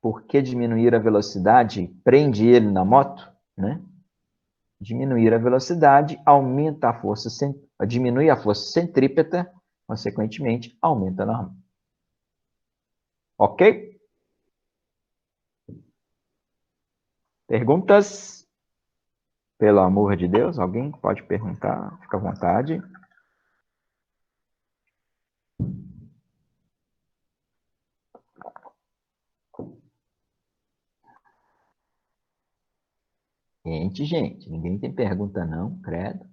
Por que diminuir a velocidade prende ele na moto, né? Diminuir a velocidade aumenta a força, diminui a força centrípeta, consequentemente, aumenta a normal. Ok? Perguntas? Pelo amor de Deus, alguém pode perguntar? Fica à vontade. Gente, ninguém tem pergunta não, credo.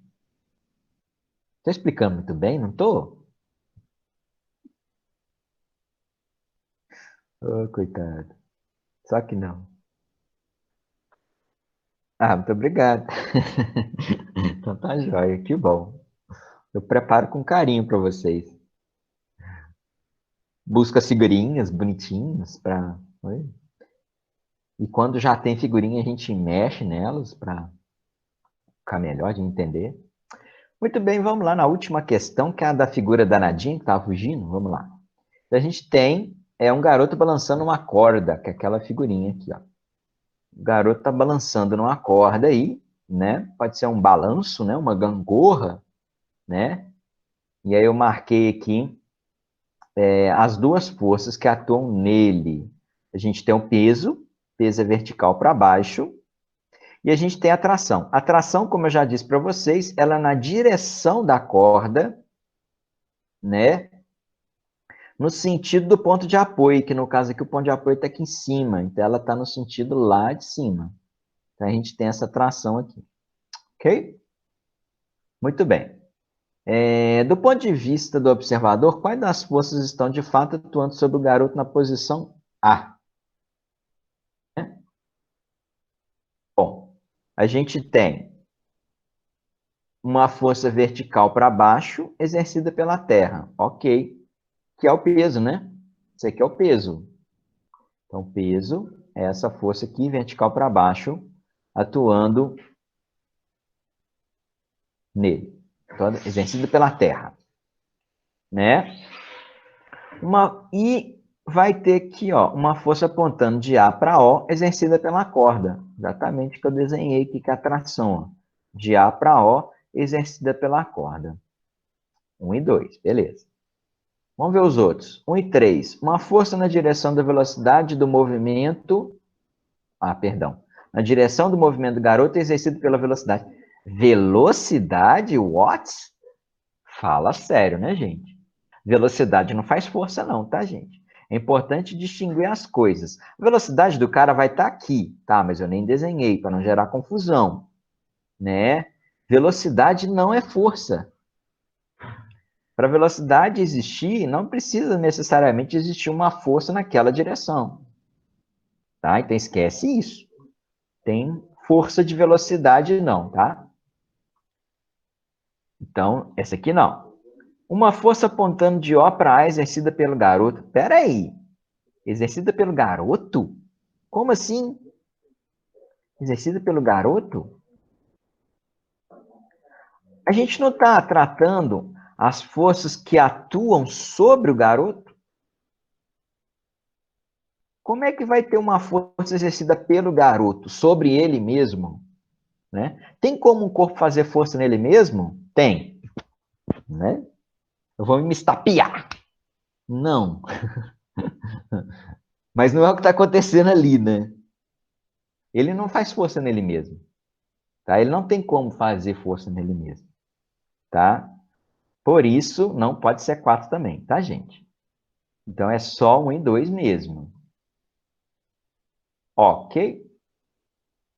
Estou explicando muito bem, não estou? Oh, coitado. Só que não. Ah, muito obrigado. Então tá jóia, que bom. Eu preparo com carinho para vocês. Busco as figurinhas bonitinhas para... E quando já tem figurinha, a gente mexe nelas para ficar melhor de entender. Muito bem, vamos lá na última questão, que é a da figura da Nadine, que estava fugindo. Vamos lá. A gente tem um garoto balançando uma corda, que é aquela figurinha aqui, ó. O garoto está balançando numa corda aí, né? Pode ser um balanço, né? Uma gangorra, né? E aí eu marquei aqui as duas forças que atuam nele. A gente tem o peso é vertical para baixo, e a gente tem a tração. A tração, como eu já disse para vocês, ela é na direção da corda, né? No sentido do ponto de apoio, que no caso aqui o ponto de apoio está aqui em cima, então ela está no sentido lá de cima. Então a gente tem essa tração aqui, ok? Muito bem. Do ponto de vista do observador, quais das forças estão de fato atuando sobre o garoto na posição A? Bom, a gente tem uma força vertical para baixo exercida pela Terra, ok? Que é o peso, né? Isso aqui é o peso. Então, peso é essa força aqui, vertical para baixo, atuando nele. Então, exercida pela Terra, né? E vai ter aqui, ó, uma força apontando de A para O, exercida pela corda. Exatamente o que eu desenhei aqui, que é a tração, ó. De A para O, exercida pela corda. 1 e 2, beleza. Vamos ver os outros. 1 e 3. Uma força na direção da velocidade do movimento... Na direção do movimento do garoto é exercido pela velocidade. Velocidade? What? Fala sério, né, gente? Velocidade não faz força não, tá, gente? É importante distinguir as coisas. A velocidade do cara vai estar aqui, tá? Mas eu nem desenhei, para não gerar confusão, né? Velocidade não é força. Para a velocidade existir, não precisa necessariamente existir uma força naquela direção. Tá? Então, esquece isso. Tem força de velocidade não, tá? Então, essa aqui não. Uma força apontando de O para A exercida pelo garoto. Espera aí. Exercida pelo garoto? Como assim? Exercida pelo garoto? A gente não está tratando as forças que atuam sobre o garoto? Como é que vai ter uma força exercida pelo garoto, sobre ele mesmo? Né? Tem como um corpo fazer força nele mesmo? Tem. Né? Eu vou me estapear. Não. Mas não é o que está acontecendo ali, né? Ele não faz força nele mesmo. Tá? Ele não tem como fazer força nele mesmo. Tá? Por isso, não pode ser 4 também, tá, gente? Então, é só 1 e 2 mesmo. Ok?